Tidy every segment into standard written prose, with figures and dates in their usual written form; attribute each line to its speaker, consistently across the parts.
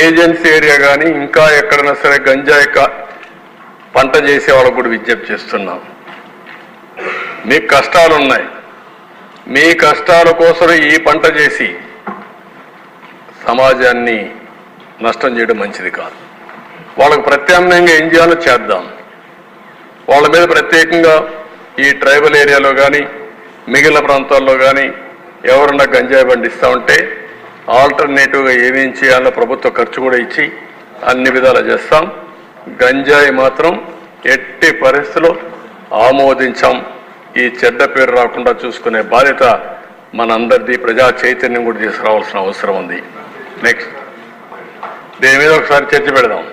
Speaker 1: Agency area కానీ ఇంకా ఎక్కడైనా సరే గంజాయి పంట చేసే వాళ్ళకు కూడా విజ్ఞప్తి చేస్తున్నాం. మీకు కష్టాలు ఉన్నాయి, మీ కష్టాల కోసం ఈ పంట చేసి సమాజాన్ని నష్టం చేయడం మంచిది కాదు. వాళ్ళకు ప్రత్యామ్నాయంగా ఏం చేయాలో చేద్దాం. వాళ్ళ మీద ప్రత్యేకంగా ఈ ట్రైబల్ ఏరియాలో కానీ మిగిలిన ప్రాంతాల్లో కానీ ఎవరన్నా గంజాయి పండిస్తూ ఉంటే ఆల్టర్నేటివ్గా ఏమేం చేయాలో ప్రభుత్వ ఖర్చు కూడా ఇచ్చి అన్ని విధాలు చేస్తాం. గంజాయి మాత్రం ఎట్టి పరిస్థితుల్లో ఆమోదించాం. ఈ చెడ్డ పేరు రాకుండా చూసుకునే బాధ్యత మనందరిది. ప్రజా చైతన్యం కూడా తీసుకురావాల్సిన అవసరం ఉంది. నెక్స్ట్ దీని మీద ఒకసారి చర్చ పెడదాం.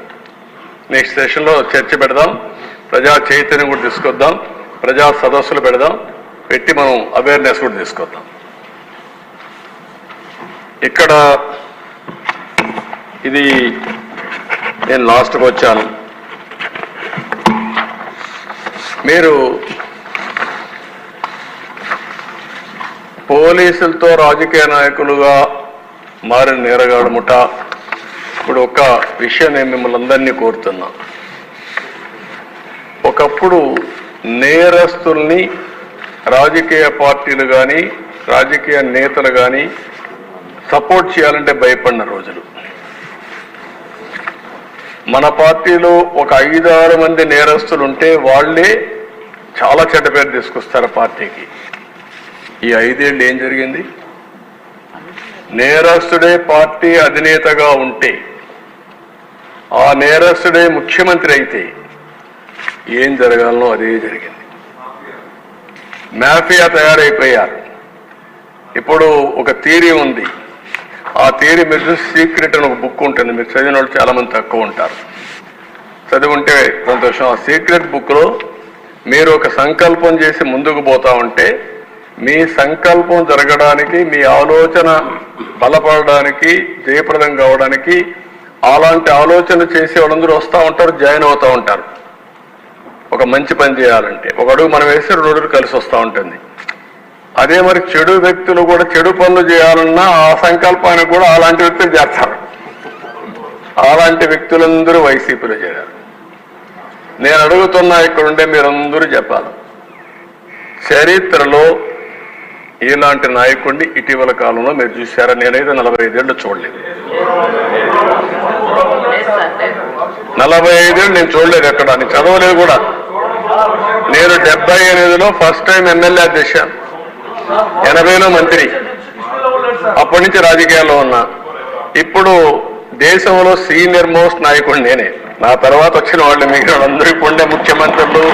Speaker 1: నెక్స్ట్ సెషన్లో చర్చ పెడదాం. ప్రజా చైతన్యం కూడా తీసుకొద్దాం. ప్రజా సదస్సులు పెడదాం. పెట్టి మనం అవేర్నెస్ కూడా తీసుకొద్దాం. ఇక్కడ ఇది నేను లాస్ట్కి వచ్చాను. మీరు పోలీసులతో రాజకీయ నాయకులుగా మారిన నేరగాడు ముఠ. ఇప్పుడు ఒక విషయం నేను మిమ్మల్ని అందరినీ కోరుతున్నా. ఒకప్పుడు నేరస్తుల్ని రాజకీయ పార్టీలు కానీ రాజకీయ నేతలు కానీ సపోర్ట్ చేయాలంటే భయపడిన రోజులు. మన పార్టీలో ఒక 5-6 మంది నేరస్తులు ఉంటే వాళ్లే చాలా చెడ్డ పేరు తీసుకొస్తారు పార్టీకి. ఈ 5 ఏళ్ళు ఏం జరిగింది? నేరస్తుడే పార్టీ అధినేతగా ఉంటే, ఆ నేరస్తుడే ముఖ్యమంత్రి అయితే ఏం జరగాలనో అదే జరిగింది. మాఫియా తయారైపోయారు. ఇప్పుడు ఒక థియరీ ఉంది. ఆ థియరీ మీరు సీక్రెట్ అని ఒక బుక్ ఉంటుంది. మీరు చదివిన వాళ్ళు చాలా మంది తక్కువ ఉంటారు. చదివి ఉంటే సంతోషం. ఆ సీక్రెట్ బుక్లో మీరు ఒక సంకల్పం చేసి ముందుకు పోతా ఉంటే మీ సంకల్పం జరగడానికి, మీ ఆలోచన బలపడడానికి, జయప్రదం కావడానికి అలాంటి ఆలోచన చేసే వాళ్ళందరూ వస్తూ ఉంటారు, జాయిన్ అవుతూ ఉంటారు. ఒక మంచి పని చేయాలంటే ఒక అడుగు మనం వేసి 2 అడుగులు కలిసి వస్తూ ఉంటుంది. అదే మరి చెడు వ్యక్తులు కూడా చెడు పనులు చేయాలన్నా ఆ సంకల్పానికి కూడా అలాంటి వ్యక్తులు చేస్తారు. అలాంటి వ్యక్తులందరూ వైసీపీలో చేరారు. నేను అడుగుతున్నా, ఇక్కడుండే మీరందరూ చెప్పాలి, చరిత్రలో ఇలాంటి నాయకుడిని ఇటీవల కాలంలో మీరు చూశారా? నేనైతే 45 ఏళ్ళు చూడలేదు. 45 ఏళ్ళు నేను చూడలేదు ఎక్కడ. నేను చదవలేదు కూడా. నేను 78లో ఫస్ట్ టైం ఎమ్మెల్యే చేశాను, 80లో మంత్రి. అప్పటి నుంచి రాజకీయాల్లో ఉన్నా. ఇప్పుడు దేశంలో సీనియర్ మోస్ట్ నాయకుడు నేనే. నా తర్వాత వచ్చిన వాళ్ళు మిగిలిన వాళ్ళందరికీ ఉండే ముఖ్యమంత్రులు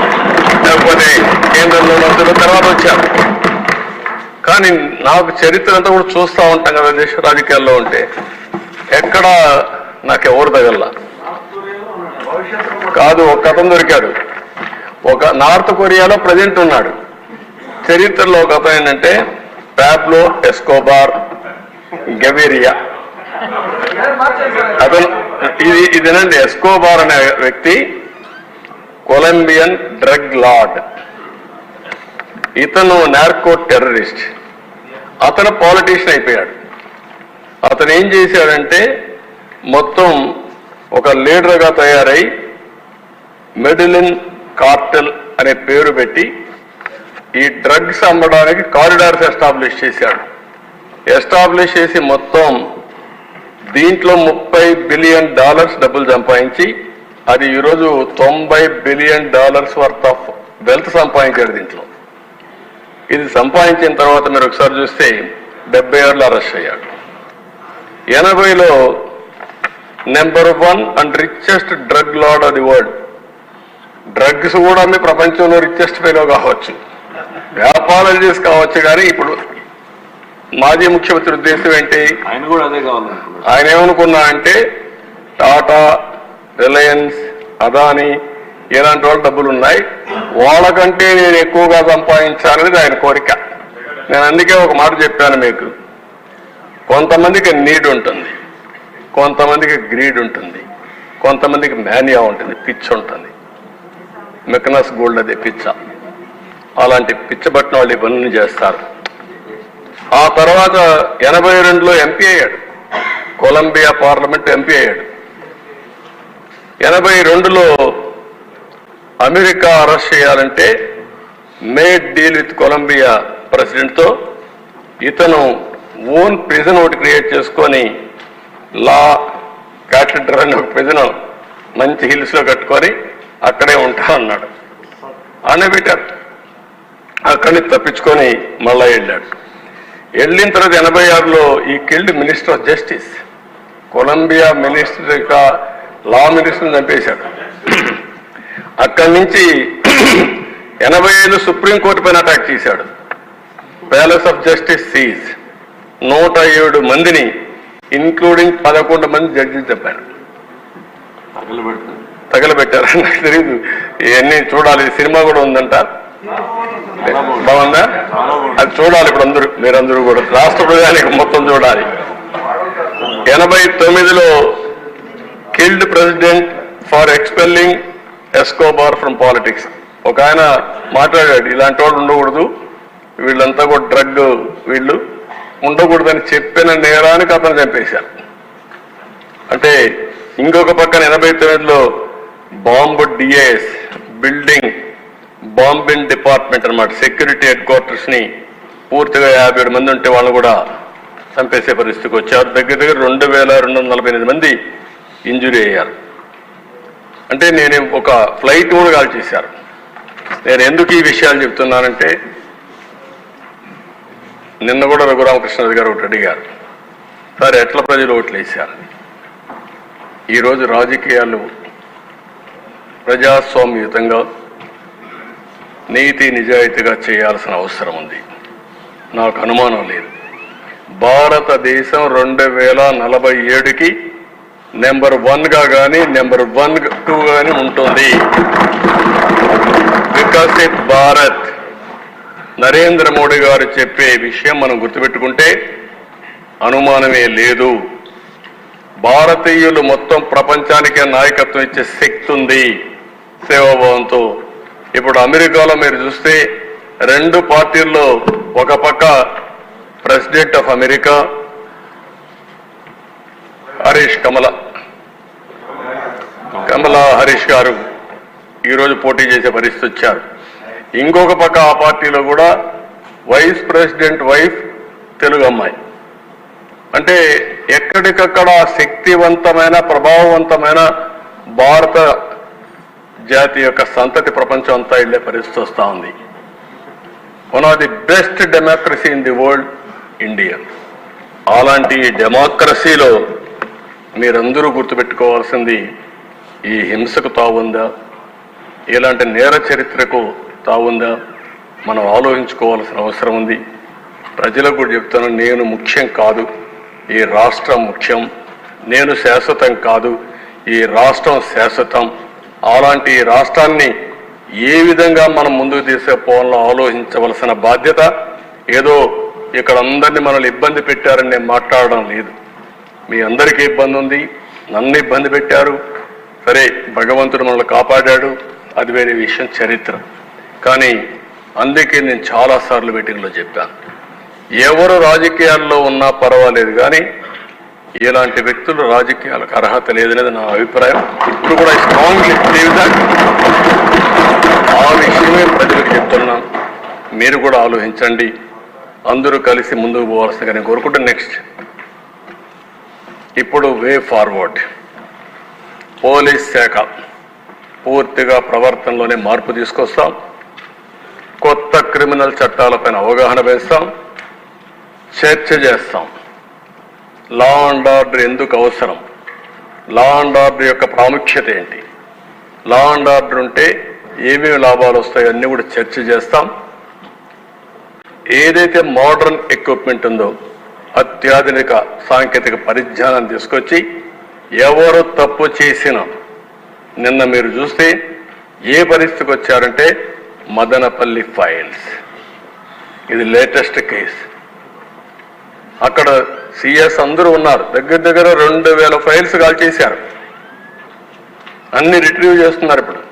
Speaker 1: లేకపోతే కేంద్రంలో మంత్రులు తర్వాత వచ్చారు. కానీ నాకు చరిత్ర అంతా కూడా చూస్తూ ఉంటాం కదా దేశ రాజకీయాల్లో ఉంటే. ఎక్కడ నాకెవరు తగల్లా కాదు. ఒక అతను దొరికాడు. ఒక నార్త్ కొరియాలో ప్రెసిడెంట్ ఉన్నాడు. చరిత్రలో ఒక అతను ఏంటంటే పాబ్లో ఎస్కోబార్ గెవిరియా. అతను ఇదేనండి, ఎస్కోబార్ అనే వ్యక్తి కొలంబియన్ డ్రగ్ లార్డ్. ఇతను నార్కో టెర్రరిస్ట్. అతను పాలిటీషియన్ అయిపోయాడు. అతను ఏం చేశాడంటే మొత్తం ఒక లీడర్గా తయారై మెడిలిన్ కార్టెల్ అనే పేరు పెట్టి ఈ డ్రగ్స్ అమ్మడానికి కారిడార్స్ ఎస్టాబ్లిష్ చేశాడు. ఎస్టాబ్లిష్ చేసి మొత్తం దీంట్లో $30 బిలియన్ డబ్బులు సంపాదించి అది ఈరోజు $90 బిలియన్ వర్త్ ఆఫ్ వెల్త్ సంపాదించాడు దీంట్లో. ఇది సంపాదించిన తర్వాత మీరు ఒకసారి చూస్తే 76లో అరెస్ట్ అయ్యాడు. 80లో number 1 and richest drug lord of the world. Drugs కూడా మీ ప్రపంచంలో రిచెస్ట్ ఫెలో కావచ్చు, వ్యాపారాలు చేసి కావచ్చు. కానీ ఇప్పుడు మాజీ ముఖ్యమంత్రి ఉద్దేశం ఏంటి?
Speaker 2: ఆయన కూడా అదే కావాలి.
Speaker 1: ఆయన ఏమనుకున్నా అంటే టాటా, రిలయన్స్, అదానీ ఇలాంటి వాళ్ళు డబ్బులు ఉన్నాయి, వాళ్ళకంటే నేను ఎక్కువగా సంపాదించాలనేది ఆయన కోరిక. నేను అందుకే ఒక మాట చెప్పాను మీకు. కొంతమందికి నీడ్ ఉంటుంది, కొంతమందికి గ్రీడ్ ఉంటుంది, కొంతమందికి మేనియా ఉంటుంది, పిచ్ ఉంటుంది. మెకనస్ గోల్డ్ అదే పిచ్చ. అలాంటి పిచ్చబట్టిన వాళ్ళు ఈ పనులు చేస్తారు. ఆ తర్వాత 82లో ఎంపీ అయ్యాడు. కొలంబియా పార్లమెంట్ ఎంపీ అయ్యాడు. 82లో అమెరికా అరెస్ట్ చేయాలంటే మేడ్ డీల్ విత్ కొలంబియా ప్రెసిడెంట్తో ఇతను ఓన్ ప్రిజన్ ఒకటి క్రియేట్ చేసుకొని లా క్యాథెడ్రల్ అని ఒక ప్రిజన్ మంచి హిల్స్లో కట్టుకొని అక్కడే ఉంటా అన్నాడు. పెట్టారు. అక్కడి నుంచి తప్పించుకొని మళ్ళా వెళ్ళాడు. వెళ్ళిన తర్వాత 86లో ఈ killed minister of justice, Colombia minister law మినిస్టర్ని చంపేశాడు. అక్కడి నుంచి 85 సుప్రీంకోర్టు పైన అటాక్ చేశాడు. ప్యాలెస్ ఆఫ్ జస్టిస్ సీజ్ 107 మందిని ఇంక్లూడింగ్ 11 మంది జడ్జిలు చెప్పారు. తగలబెట్టారు. నాకు తెలియదు, ఇవన్నీ చూడాలి. సినిమా కూడా ఉందంట, బాగుందా? అది చూడాలి ఇప్పుడు మీరందరూ కూడా, రాష్ట్ర ప్రజానికి మొత్తం చూడాలి. 89లో killed president for expelling Escobar from politics. ఒక ఆయన మాట్లాడాడు, ఇలాంటి వాళ్ళు ఉండకూడదు, వీళ్ళంతా కూడా డ్రగ్ వీళ్ళు ఉండకూడదని చెప్పిన నేరానికి అతను చంపేశారు. అంటే ఇంకొక పక్కన 89లో bomb DIS building bombing department అన్నమాట, సెక్యూరిటీ హెడ్ క్వార్టర్స్ ని పూర్తిగా 57 మంది ఉంటే వాళ్ళు కూడా చంపేసే పరిస్థితికి వచ్చారు. దగ్గర 2248 మంది ఇంజురీ అయ్యారు. అంటే నేను ఒక ఫ్లైట్ కూడా కాల్ చేశారు. నేను ఎందుకు ఈ విషయాలు చెప్తున్నానంటే, నిన్న కూడా రఘురామకృష్ణరాజు గారు ఒకటి అడిగారు, సార్ ఎట్లా ప్రజలు ఓట్లు వేశారు? ఈరోజు రాజకీయాలు ప్రజాస్వామ్యయుతంగా నీతి నిజాయితీగా చేయాల్సిన అవసరం ఉంది. నాకు అనుమానం లేదు, భారతదేశం 2047కి నెంబర్ 1గా కానీ నెంబర్ 2 కానీ ఉంటుంది. వికసిత్ భారత్ నరేంద్ర మోడీ గారు చెప్పే విషయం మనం గుర్తుపెట్టుకుంటే అనుమానమే లేదు. భారతీయులు మొత్తం ప్రపంచానికే నాయకత్వం ఇచ్చే శక్తి ఉంది సేవాభావంతో. ఇప్పుడు అమెరికాలో మీరు చూస్తే 2 పార్టీల్లో, ఒక పక్క ప్రెసిడెంట్ ఆఫ్ అమెరికా కమలా హరీష్ గారు ఈరోజు పోటీ చేసే పరిస్థితి వచ్చారు. ఇంకొక పక్క ఆ పార్టీలో కూడా వైస్ ప్రెసిడెంట్ వైఫ్ తెలుగు అమ్మాయి. అంటే ఎక్కడికక్కడ శక్తివంతమైన ప్రభావవంతమైన భారత జాతి యొక్క సంతతి ప్రపంచం అంతా వెళ్లే పరిస్థితి వస్తూ ఉంది. One of the best democracy in the world India. అలాంటి డెమోక్రసీలో మీరందరూ గుర్తుపెట్టుకోవాల్సింది, ఈ హింసకు తావుందా, ఇలాంటి నేర చరిత్రకు తావుందా, మనం ఆలోచించుకోవాల్సిన అవసరం ఉంది. ప్రజలకు కూడా చెప్తాను, నేను ముఖ్యం కాదు, ఈ రాష్ట్రం ముఖ్యం. నేను శాశ్వతం కాదు, ఈ రాష్ట్రం శాశ్వతం. అలాంటి ఈ రాష్ట్రాన్ని ఏ విధంగా మనం ముందుకు తీసుకుపోవాలో ఆలోచించవలసిన బాధ్యత. ఏదో ఇక్కడ అందరినీ మనల్ని ఇబ్బంది పెట్టారని నేను మాట్లాడడం లేదు. మీ అందరికీ ఇబ్బంది ఉంది, నన్ను ఇబ్బంది పెట్టారు. సరే, భగవంతుడు మనల్ని కాపాడాడు, అది వేరే విషయం, చరిత్ర. కానీ అందుకే నేను చాలాసార్లు మీటింగ్లో చెప్పాను, ఎవరు రాజకీయాల్లో ఉన్నా పర్వాలేదు, కానీ ఇలాంటి వ్యక్తులు రాజకీయాలకు అర్హత లేదనేది నా అభిప్రాయం. ఇప్పుడు కూడా స్ట్రాంగ్లీ ఆ విషయమే ప్రజలకు చెప్తున్నాను. మీరు కూడా ఆలోచించండి, అందరూ కలిసి ముందుకు పోవాల్సిందిగా నేను కోరుకుంటే. నెక్స్ట్, ఇప్పుడు వే ఫార్వర్డ్. పోలీస్ శాఖ పూర్తిగా ప్రవర్తనలోనే మార్పు తీసుకొస్తాం. కొత్త క్రిమినల్ చట్టాలపైన అవగాహన వేస్తాం, చర్చ చేస్తాం. లా అండ్ ఆర్డర్ ఎందుకు అవసరం, లా అండ్ ఆర్డర్ యొక్క ప్రాముఖ్యత ఏంటి, లా అండ్ ఆర్డర్ ఉంటే ఏమేమి లాభాలు వస్తాయో అన్నీ కూడా చర్చ చేస్తాం. ఏదైతే మోడర్న్ ఎక్విప్మెంట్ ఉందో, అత్యాధునిక సాంకేతిక పరిజ్ఞానం తీసుకొచ్చి ఎవరు తప్పు చేసినా, నిన్న మీరు చూస్తే ఏ పరిస్థితికి వచ్చారంటే మదనపల్లి ఫైల్స్, ఇది లేటెస్ట్ కేసు. అక్కడ సిఎస్ అందరూ ఉన్నారు, దగ్గర 2000 ఫైల్స్ కాల్ చేశారు, అన్ని రిట్రీవ్ చేస్తున్నారు ఇప్పుడు.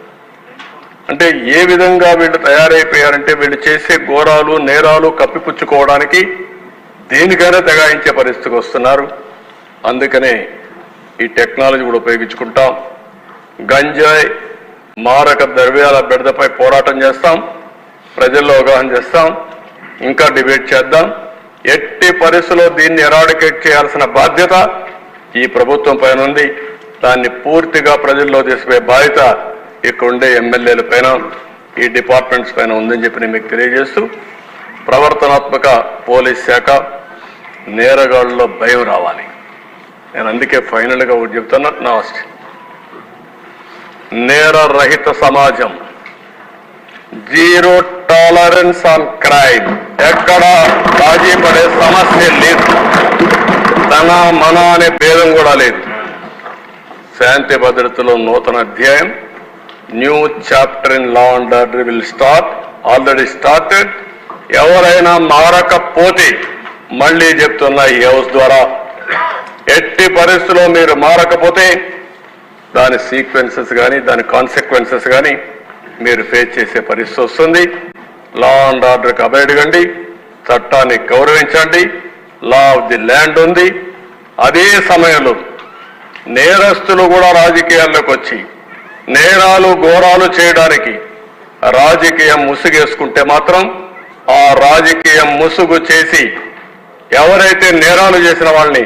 Speaker 1: అంటే ఏ విధంగా వీళ్ళు తయారైపోయారంటే, వీళ్ళు చేసే ఘోరాలు నేరాలు కప్పిపుచ్చుకోవడానికి దేనికైనా తెగాయించే పరిస్థితికి వస్తున్నారు. అందుకనే ఈ టెక్నాలజీ కూడా ఉపయోగించుకుంటాం. గంజాయి మారక ద్రవ్యాల బెడదపై పోరాటం చేస్తాం, ప్రజల్లో అవగాహన చేస్తాం, ఇంకా డిబేట్ చేద్దాం. ఎట్టి పరిస్థితుల్లో దీన్ని ఎరాడికేట్ చేయాల్సిన బాధ్యత ఈ ప్రభుత్వం పైన ఉంది. దాన్ని పూర్తిగా ప్రజల్లో తీసుకునే బాధ్యత ఇక్కడ ఉండే ఎమ్మెల్యేల పైన, ఈ డిపార్ట్మెంట్స్ పైన ఉందని చెప్పి నేను మీకు తెలియజేస్తూ, ప్రవర్తనాత్మక పోలీస్ శాఖ, నేరగాళ్ళలో భయం రావాలి. నేను అందుకే ఫైనల్గా ఒకటి చెప్తున్నా, లాస్ట్ నేర రహిత సమాజం, జీరో టాలరెన్స్ ఆన్ క్రైమ్. ఎక్కడ రాజీ పడే సమస్య లేదు, తన మన అనే భేదం కూడా లేదు. శాంతి భద్రతలో నూతన అధ్యాయం, new chapter in law and order will start, already started. ఎవరైనా మారకపోతే మళ్ళీ చెప్తున్నా ఈ హౌస్ ద్వారా, ఎట్టి పరిస్థితుల్లో మీరు మారకపోతే దాని సీక్వెన్సెస్ కానీ దాని కాన్సిక్వెన్సెస్ కానీ మీరు ఫేస్ చేసే పరిస్థితి వస్తుంది. లా అండ్ ఆర్డర్కి అభయడగండి, చట్టాన్ని గౌరవించండి, లా ఆఫ్ ది ల్యాండ్ ఉంది. అదే సమయంలో నేరస్తులు కూడా రాజకీయాల్లోకి వచ్చి నేరాలు ఘోరాలు చేయడానికి రాజకీయం ముసుగేసుకుంటే మాత్రం ఆ రాజకీయం ముసుగు చేసి ఎవరైతే నేరాలు చేసిన వాళ్ళని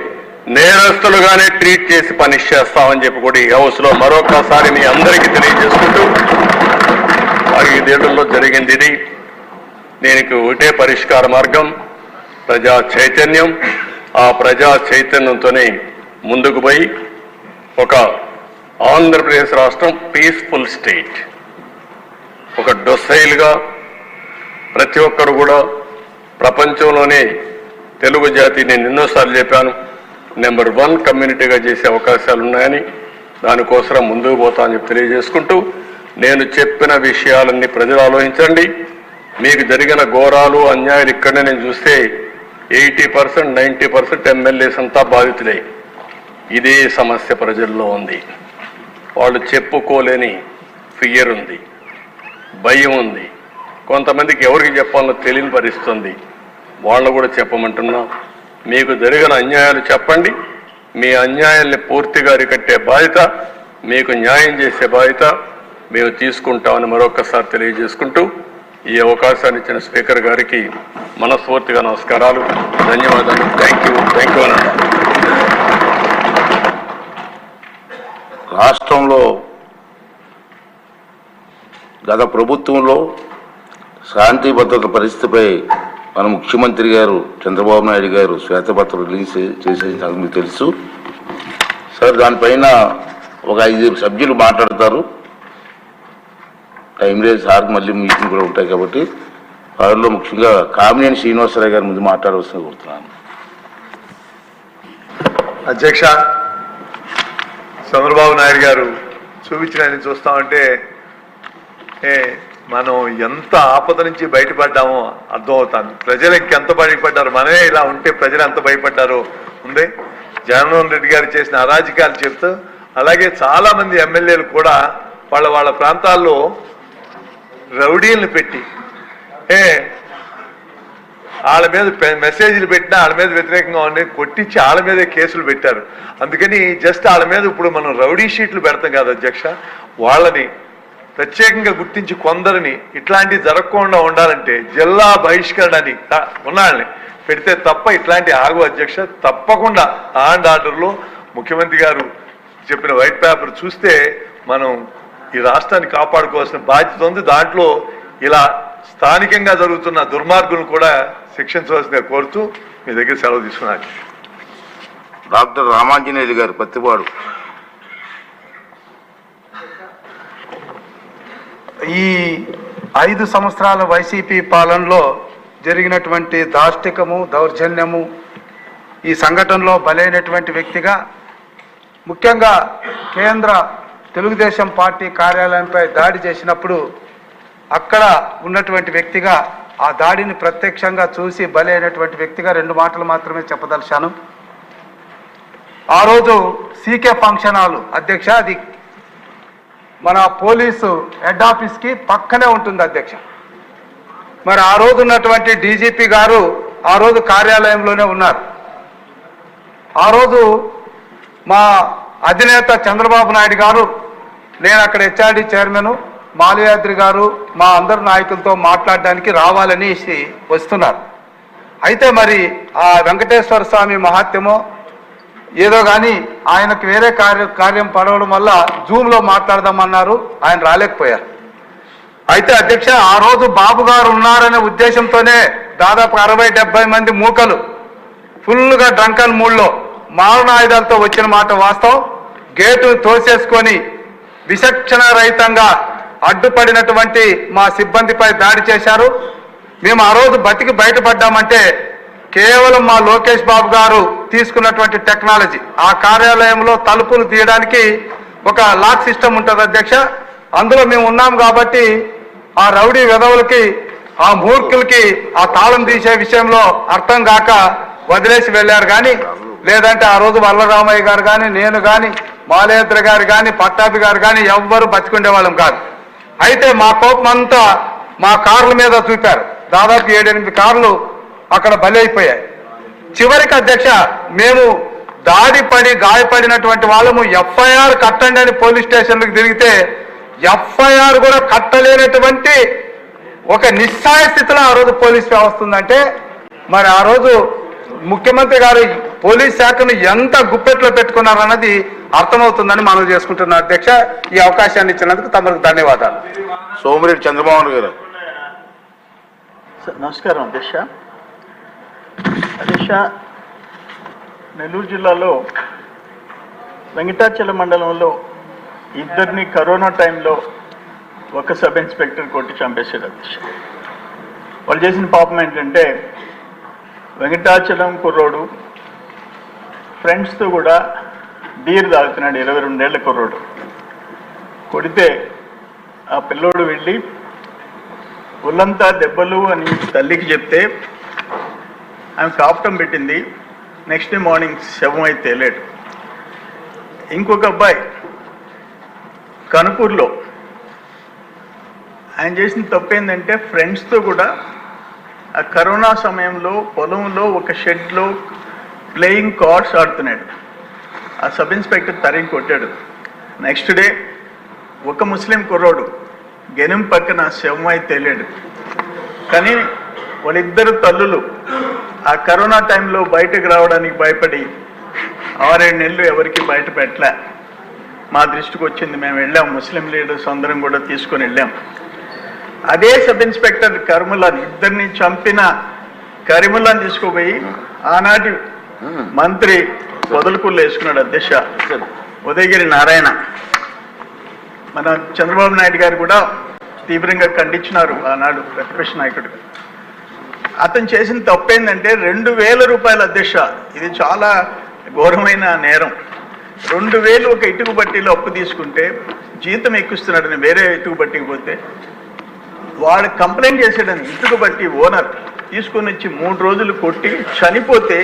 Speaker 1: నేరస్తులుగానే ట్రీట్ చేసి పనిష్ చేస్తామని చెప్పి కూడా ఈ హౌస్లో మరొకసారి మీ అందరికీ తెలియజేసుకుంటూ, 5 ఏళ్లలో జరిగింది ఇది. దీనికి ఒకటే పరిష్కార మార్గం, ప్రజా చైతన్యం. ఆ ప్రజా చైతన్యంతోనే ముందుకు పోయి ఒక ఆంధ్రప్రదేశ్ రాష్ట్రం పీస్ఫుల్ స్టేట్, ఒక డొసైల్గా ప్రతి ఒక్కరు కూడా ప్రపంచంలోనే తెలుగు జాతి, నేను ఎన్నోసార్లు చెప్పాను, నెంబర్ 1 కమ్యూనిటీగా చేసే అవకాశాలు ఉన్నాయని, దానికోసం ముందుకు పోతా అని చెప్పి తెలియజేసుకుంటూ, నేను చెప్పిన విషయాలన్నీ ప్రజలు ఆలోచించండి. మీకు జరిగిన ఘోరాలు అన్యాయాలు ఇక్కడనే నేను చూస్తే 80%, 90% ఎమ్మెల్యేస్ అంతా బాధితులే. ఇదే సమస్య ప్రజల్లో ఉంది. వాళ్ళు చెప్పుకోలేని ఫియర్ ఉంది, భయం ఉంది. కొంతమందికి ఎవరికి చెప్పాలో తెలియని పరిస్థితుంది. వాళ్ళు కూడా చెప్పమంటున్నా, మీకు జరిగిన అన్యాయాలు చెప్పండి. మీ అన్యాయాల్ని పూర్తిగా అరికట్టే బాధ్యత, మీకు న్యాయం చేసే బాధ్యత మేము తీసుకుంటామని మరొకసారి తెలియజేసుకుంటూ, ఈ అవకాశాన్ని ఇచ్చిన స్పీకర్ గారికి మనస్ఫూర్తిగా నమస్కారాలు, ధన్యవాదాలు. థ్యాంక్ యూ అన్న.
Speaker 2: రాష్ట్రంలో గత ప్రభుత్వంలో శాంతి భద్రత పరిస్థితిపై మన ముఖ్యమంత్రి గారు చంద్రబాబు నాయుడు గారు శ్వేతపత్రం రిలీజ్ చేసేది మీకు తెలుసు సార్. దానిపైన ఒక 5 సభ్యులు మాట్లాడతారు. టైం లేదు సార్, మళ్ళీ మీటింగ్ కూడా ఉంటాయి కాబట్టి వారిలో ముఖ్యంగా కామినేని శ్రీనివాసరావు గారి ముందు మాట్లాడవలసింది కోరుతున్నాను.
Speaker 3: అధ్యక్ష, చంద్రబాబు నాయుడు గారు చూపించిన చూస్తామంటే మనం ఎంత ఆపద నుంచి బయటపడ్డామో అర్థమవుతాను. ప్రజలు ఇంకెంత భయపడ్డారు, మనమే ఇలా ఉంటే ప్రజలు ఎంత భయపడ్డారో ఉంది. జగన్మోహన్ రెడ్డి గారు చేసిన అరాజకాలు చెప్తూ, అలాగే చాలా మంది ఎమ్మెల్యేలు కూడా వాళ్ళ ప్రాంతాల్లో రౌడీలను పెట్టి వాళ్ళ మీద మెసేజ్లు పెట్టినా వాళ్ళ మీద వ్యతిరేకంగా ఉండి కొట్టించి వాళ్ళ మీదే కేసులు పెట్టారు. అందుకని జస్ట్ వాళ్ళ మీద ఇప్పుడు మనం రౌడీ షీట్లు పెడతాం కదా అధ్యక్ష, వాళ్ళని ప్రత్యేకంగా గుర్తించి కొందరిని ఇట్లాంటివి జరగకుండా ఉండాలంటే జిల్లా బహిష్కరణని ఉన్నాళ్ళని పెడితే తప్ప ఇట్లాంటి ఆగు అధ్యక్ష. తప్పకుండా అండ్ ఆర్డర్లో ముఖ్యమంత్రి గారు చెప్పిన వైట్ పేపర్ చూస్తే మనం ఈ రాష్ట్రాన్ని కాపాడుకోవాల్సిన బాధ్యత ఉంది. దాంట్లో ఇలా స్థానికంగా జరుగుతున్న దుర్మార్గులను కూడా శిక్షించవలసిందిగా కోరుతూ మీ దగ్గర సెలవు తీసుకున్నాను.
Speaker 2: డాక్టర్ రామాంజనేయులు గారు పత్తిపాడు.
Speaker 4: ఈ 5 సంవత్సరాల వైసీపీ పాలనలో జరిగినటువంటి దాష్టికము, దౌర్జన్యము, ఈ సంఘటనలో బలైనటువంటి వ్యక్తిగా, ముఖ్యంగా కేంద్ర తెలుగుదేశం పార్టీ కార్యాలయంపై దాడి చేసినప్పుడు అక్కడ ఉన్నటువంటి వ్యక్తిగా, ఆ దాడిని ప్రత్యక్షంగా చూసి బలైనటువంటి వ్యక్తిగా 2 మాటలు మాత్రమే చెప్పదలిచాను. ఆ రోజు సీకే ఫంక్షన్ హాల్ అధ్యక్ష, అది మన పోలీసు హెడ్ ఆఫీస్కి పక్కనే ఉంటుంది అధ్యక్ష. మరి ఆ రోజు ఉన్నటువంటి డీజీపీ గారు ఆ రోజు కార్యాలయంలోనే ఉన్నారు. ఆ రోజు మా అధినేత చంద్రబాబు నాయుడు గారు, నేను అక్కడ హెచ్ఆర్డి చైర్మన్ మాలయాద్రి గారు మా అందరు నాయకులతో మాట్లాడడానికి రావాలని వస్తున్నారు. అయితే మరి ఆ వెంకటేశ్వర స్వామి మహాత్మ్యమో ఏదో కానీ ఆయనకు వేరే కార్యం పడవడం వల్ల జూమ్లో మాట్లాడదామన్నారు, ఆయన రాలేకపోయారు. అయితే అధ్యక్ష, ఆ రోజు బాబు గారు ఉన్నారనే ఉద్దేశంతోనే దాదాపు 60-70 మంది మూకలు ఫుల్గా డ్రంకన్ మూడ్లో మారణాయుధాలతో వచ్చిన మాట వాస్తవం. గేటు తోసేసుకొని విచక్షణ రహితంగా అడ్డుపడినటువంటి మా సిబ్బందిపై దాడి చేశారు. మేము ఆ రోజు బతికి బయటపడ్డామంటే కేవలం మా లోకేష్ బాబు గారు తీసుకున్నటువంటి టెక్నాలజీ. ఆ కార్యాలయంలో తలుపులు తీయడానికి ఒక లాక్ సిస్టమ్ ఉంటుంది అధ్యక్ష, అందులో మేము ఉన్నాం కాబట్టి ఆ రౌడీ వెధవులకి, ఆ మూర్ఖులకి ఆ తాళం తీసే విషయంలో అర్థం కాక వదిలేసి వెళ్ళారు. కానీ లేదంటే ఆ రోజు వల్లరామయ్య గారు కానీ, నేను కానీ, మాలేంద్ర గారు కానీ, పట్టాభి గారు కానీ ఎవ్వరు బతికుండే వాళ్ళం కాదు. అయితే మా కోపం అంతా మా కార్ల మీద చూపారు. దాదాపు 7-8 కార్లు అక్కడ బలైపోయాయి. చివరికి అధ్యక్ష, మేము దాడి పడి గాయపడినటువంటి వాళ్ళము ఎఫ్ఐఆర్ కట్టండి అని పోలీస్ స్టేషన్లకు తిరిగితే ఎఫ్ఐఆర్ కూడా కట్టలేనటువంటి ఒక నిస్సాయ స్థితిలో ఆ రోజు పోలీస్ వ్యవస్థ ఉందంటే, మరి ఆ రోజు ముఖ్యమంత్రి గారు పోలీస్ శాఖను ఎంత గుప్పెట్లో పెట్టుకున్నారన్నది అర్థమవుతుందని మనం చేసుకుంటున్నాం. అధ్యక్ష, ఈ అవకాశాన్ని ఇచ్చినందుకు తమకు ధన్యవాదాలు.
Speaker 2: సోమిరెడ్డి చంద్రమోహన్ గారు.
Speaker 5: నమస్కారం అధ్యక్ష. అధ్యక్ష, నెల్లూరు జిల్లాలో వెంకటాచల మండలంలో ఇద్దరిని కరోనా టైంలో ఒక సబ్ ఇన్స్పెక్టర్ కొట్టి చంపేశారు అధ్యక్ష. వాళ్ళు చేసిన పాపం ఏంటంటే, వెంకటాచలం కుర్రోడు ఫ్రెండ్స్తో కూడా బీర్ తాగుతున్నాడు, 22 ఏళ్ల కుర్రోడు. కొడితే ఆ పిల్లోడు వెళ్ళి ఒళ్ళంతా దెబ్బలు అని తల్లికి చెప్తే ఆమె కాపటం పెట్టింది. నెక్స్ట్ డే మార్నింగ్ శవం అయితే తేలేడు. ఇంకొక అబ్బాయి కనుపూర్లో ఆయన చేసిన తప్పు ఏంటంటే, ఫ్రెండ్స్తో కూడా ఆ కరోనా సమయంలో పొలంలో ఒక షెడ్లో ప్లేయింగ్ కార్డ్స్ ఆడుతున్నాడు. ఆ సబ్ ఇన్స్పెక్టర్ తరిగి కొట్టాడు. నెక్స్ట్ డే ఒక ముస్లిం కుర్రోడు గెనుం పక్కన శవం అయితే తేలాడు. కానీ వాళ్ళిద్దరు తల్లులు ఆ కరోనా టైంలో బయటకు రావడానికి భయపడి 6-7 నెలలు ఎవరికి బయట పెట్టలే. మా దృష్టికి వచ్చింది, మేము వెళ్ళాం, ముస్లిం లీడర్స్ అందరం కూడా తీసుకొని వెళ్ళాం. అదే సబ్ ఇన్స్పెక్టర్ కరిముల్లాని, ఇద్దరిని చంపిన కరిముల్లాని తీసుకుపోయి ఆనాటి మంత్రి వదులుకుళ్ళు వేసుకున్నాడు అధ్యక్ష, ఉదయగిరి నారాయణ. మన చంద్రబాబు నాయుడు గారు కూడా తీవ్రంగా ఖండించినారు ఆనాడు ప్రతిపక్ష నాయకుడు. అతను చేసిన తప్పేందంటే 2,000 రూపాయలు అధ్యక్ష, ఇది చాలా ఘోరమైన నేరం. 2,000 ఒక ఇటుకు బట్టీలో అప్పు తీసుకుంటే జీతం ఎక్కిస్తున్నాడని వేరే ఇటుకు బట్టికి పోతే వాడు కంప్లైంట్ చేసాడని ఇటుకు బట్టి ఓనర్ తీసుకొని వచ్చి 3 రోజులు కొట్టి చనిపోతే,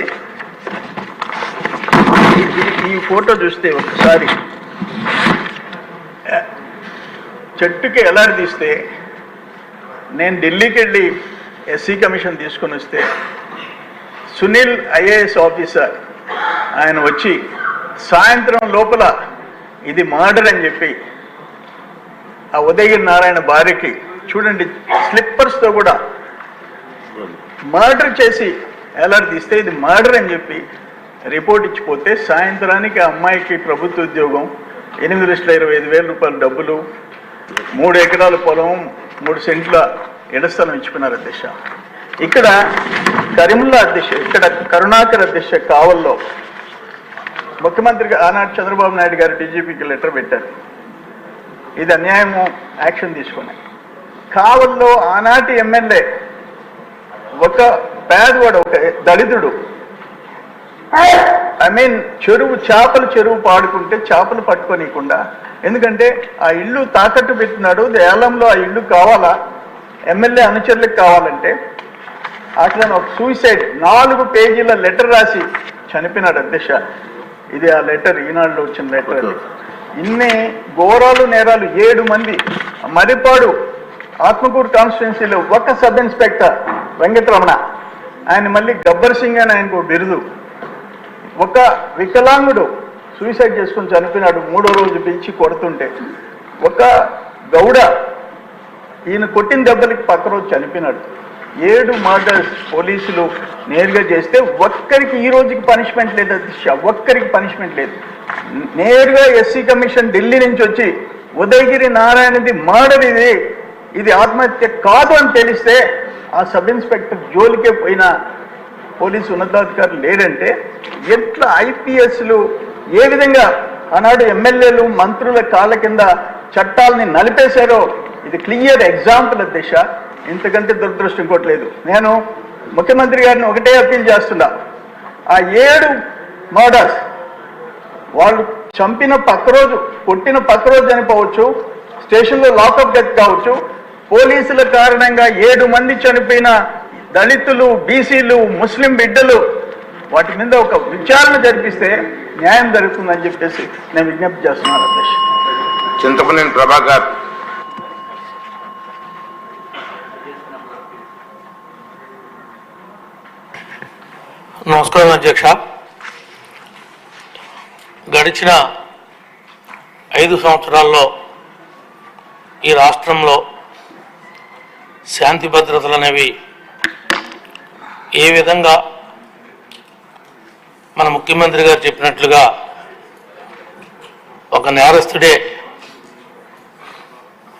Speaker 5: ఈ ఫోటో చూస్తే ఒకసారి చెట్టుకి ఎలాడదీస్తే, నేను ఢిల్లీకి వెళ్ళి ఎస్సీ కమిషన్ తీసుకొని వస్తే సునీల్ ఐఏఎస్ ఆఫీసర్ ఆయన వచ్చి సాయంత్రం లోపల ఇది మర్డర్ అని చెప్పి ఆ ఉదయగిరి నారాయణ భార్యకి చూడండి స్లిప్పర్స్తో కూడా మర్డర్ చేసి ఎలాడదీస్తే ఇది మర్డర్ అని చెప్పి రిపోర్ట్ ఇచ్చిపోతే, సాయంత్రానికి ఆ అమ్మాయికి ప్రభుత్వ ఉద్యోగం, 8,25,000 రూపాయల డబ్బులు, 3 ఎకరాల పొలం, 3 సెంట్ల ఇడస్థలం ఇచ్చుకున్నారు అధ్యక్ష. ఇక్కడ కరీముల్లా అధ్యక్ష, ఇక్కడ కరుణాకర్ అధ్యక్ష కావల్లో ముఖ్యమంత్రి ఆనాడు చంద్రబాబు నాయుడు గారు డీజీపీకి లెటర్ పెట్టారు, ఇది అన్యాయము, యాక్షన్ తీసుకున్నాయి. కావల్లో ఆనాటి ఎమ్మెల్యే ఒక పేదవాడు, ఒక దళితుడు, చేపల చెరువు పాడుకుంటే చేపలు పట్టుకోనీయకుండా, ఎందుకంటే ఆ ఇల్లు తాకట్టు పెట్టినాడు, ఏలంలో ఆ ఇల్లు కావాలా, ఎమ్మెల్యే అనుచరులకు కావాలంటే అట్లా ఒక సూసైడ్ 4 పేజీల లెటర్ రాసి చనిపోయినాడు అధ్యక్ష. ఇది ఆ లెటర్, ఈనాడులో వచ్చిన లెటర్. ఇన్ని ఘోరాలు నేరాలు 7 మంది. మరిపాడు ఆత్మకూరు కాన్స్టిట్యున్సీలో ఒక సబ్ ఇన్స్పెక్టర్ వెంకటరమణ, ఆయన మళ్ళీ గబ్బర్ సింగ్ అని ఆయనకు బిరుదు. ఒక వికలాంగుడు సూసైడ్ చేసుకుని చనిపోయినాడు. 3వ రోజు పిలిచి కొడుతుంటే ఒక గౌడ ఈయన కొట్టిన దెబ్బలకి పక్క రోజు చనిపోయినాడు. 7 మర్డర్స్ పోలీసులు నేరుగా చేస్తే ఒక్కరికి ఈ రోజుకి పనిష్మెంట్ లేదు అధ్యక్ష, ఒక్కరికి పనిష్మెంట్ లేదు. నేరుగా ఎస్సీ కమిషన్ ఢిల్లీ నుంచి వచ్చి ఉదయగిరి నారాయణది మర్డర్ ఇది ఆత్మహత్య కాదు అని తెలిస్తే ఆ సబ్ ఇన్స్పెక్టర్ జోలికే పోయిన పోలీసు ఉన్నతాధికారులు లేరంటే ఎట్లా ఐపీఎస్లు ఏ విధంగా ఆనాడు ఎమ్మెల్యేలు మంత్రుల కాళ్ళ కింద చట్టాలని నలిపేశారో ఇది క్లియర్ ఎగ్జాంపుల్ అధ్యక్ష. ఇంతకంటే దురదృష్టం ఇంకోట్లేదు. నేను ముఖ్యమంత్రి గారిని ఒకటే అప్పీల్ చేస్తున్నా, ఆ 7 మర్డర్స్ వాళ్ళు చంపిన పక్క రోజు కొట్టిన పక్క రోజు చనిపోవచ్చు, స్టేషన్లో లాకప్ డెత్ కావచ్చు, పోలీసుల కారణంగా 7 మంది చనిపోయిన దళితులు, బీసీలు, ముస్లిం బిడ్డలు వాటి మీద ఒక విచారణ జరిపిస్తే న్యాయం జరుగుతుందని చెప్పేసి నేను విజ్ఞప్తి చేస్తున్నాను అధ్యక్ష.
Speaker 2: చింతపనేని ప్రభాకర్.
Speaker 6: నమస్కారం అధ్యక్ష. గడిచిన 5 సంవత్సరాల్లో ఈ రాష్ట్రంలో శాంతి భద్రతలు అనేవి ఏ విధంగా మన ముఖ్యమంత్రి గారు చెప్పినట్లుగా ఒక నేరస్తుడే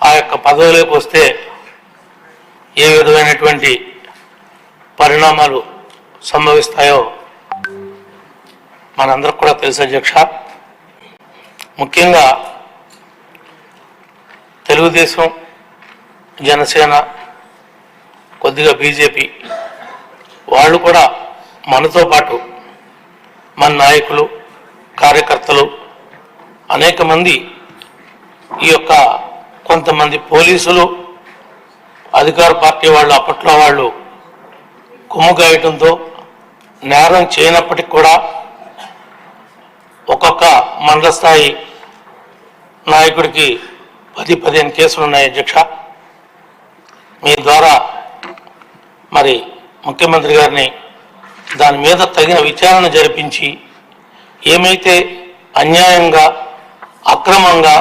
Speaker 6: ఆ యొక్క పదవిలోకి వస్తే ఏ విధమైనటువంటి పరిణామాలు సంభవిస్తాయో మనందరికి కూడా తెలుసు అధ్యక్ష. ముఖ్యంగా తెలుగుదేశం, జనసేన, కొద్దిగా బీజేపీ వాళ్ళు కూడా మనతో పాటు మన నాయకులు, కార్యకర్తలు అనేక మంది ఈ యొక్క కొంతమంది పోలీసులు, అధికార పార్టీ వాళ్ళు అప్పట్లో వాళ్ళు కుమ్ముగాయటంతో నేరం చేయనప్పటికి కూడా ఒక్కొక్క మండల స్థాయి నాయకుడికి 10-15 కేసులు ఉన్నాయి అధ్యక్ష. మీ ద్వారా మరి ముఖ్యమంత్రి గారిని దాని మీద తగిన విచారణ జరిపించి ఏమైతే అన్యాయంగా, అక్రమంగా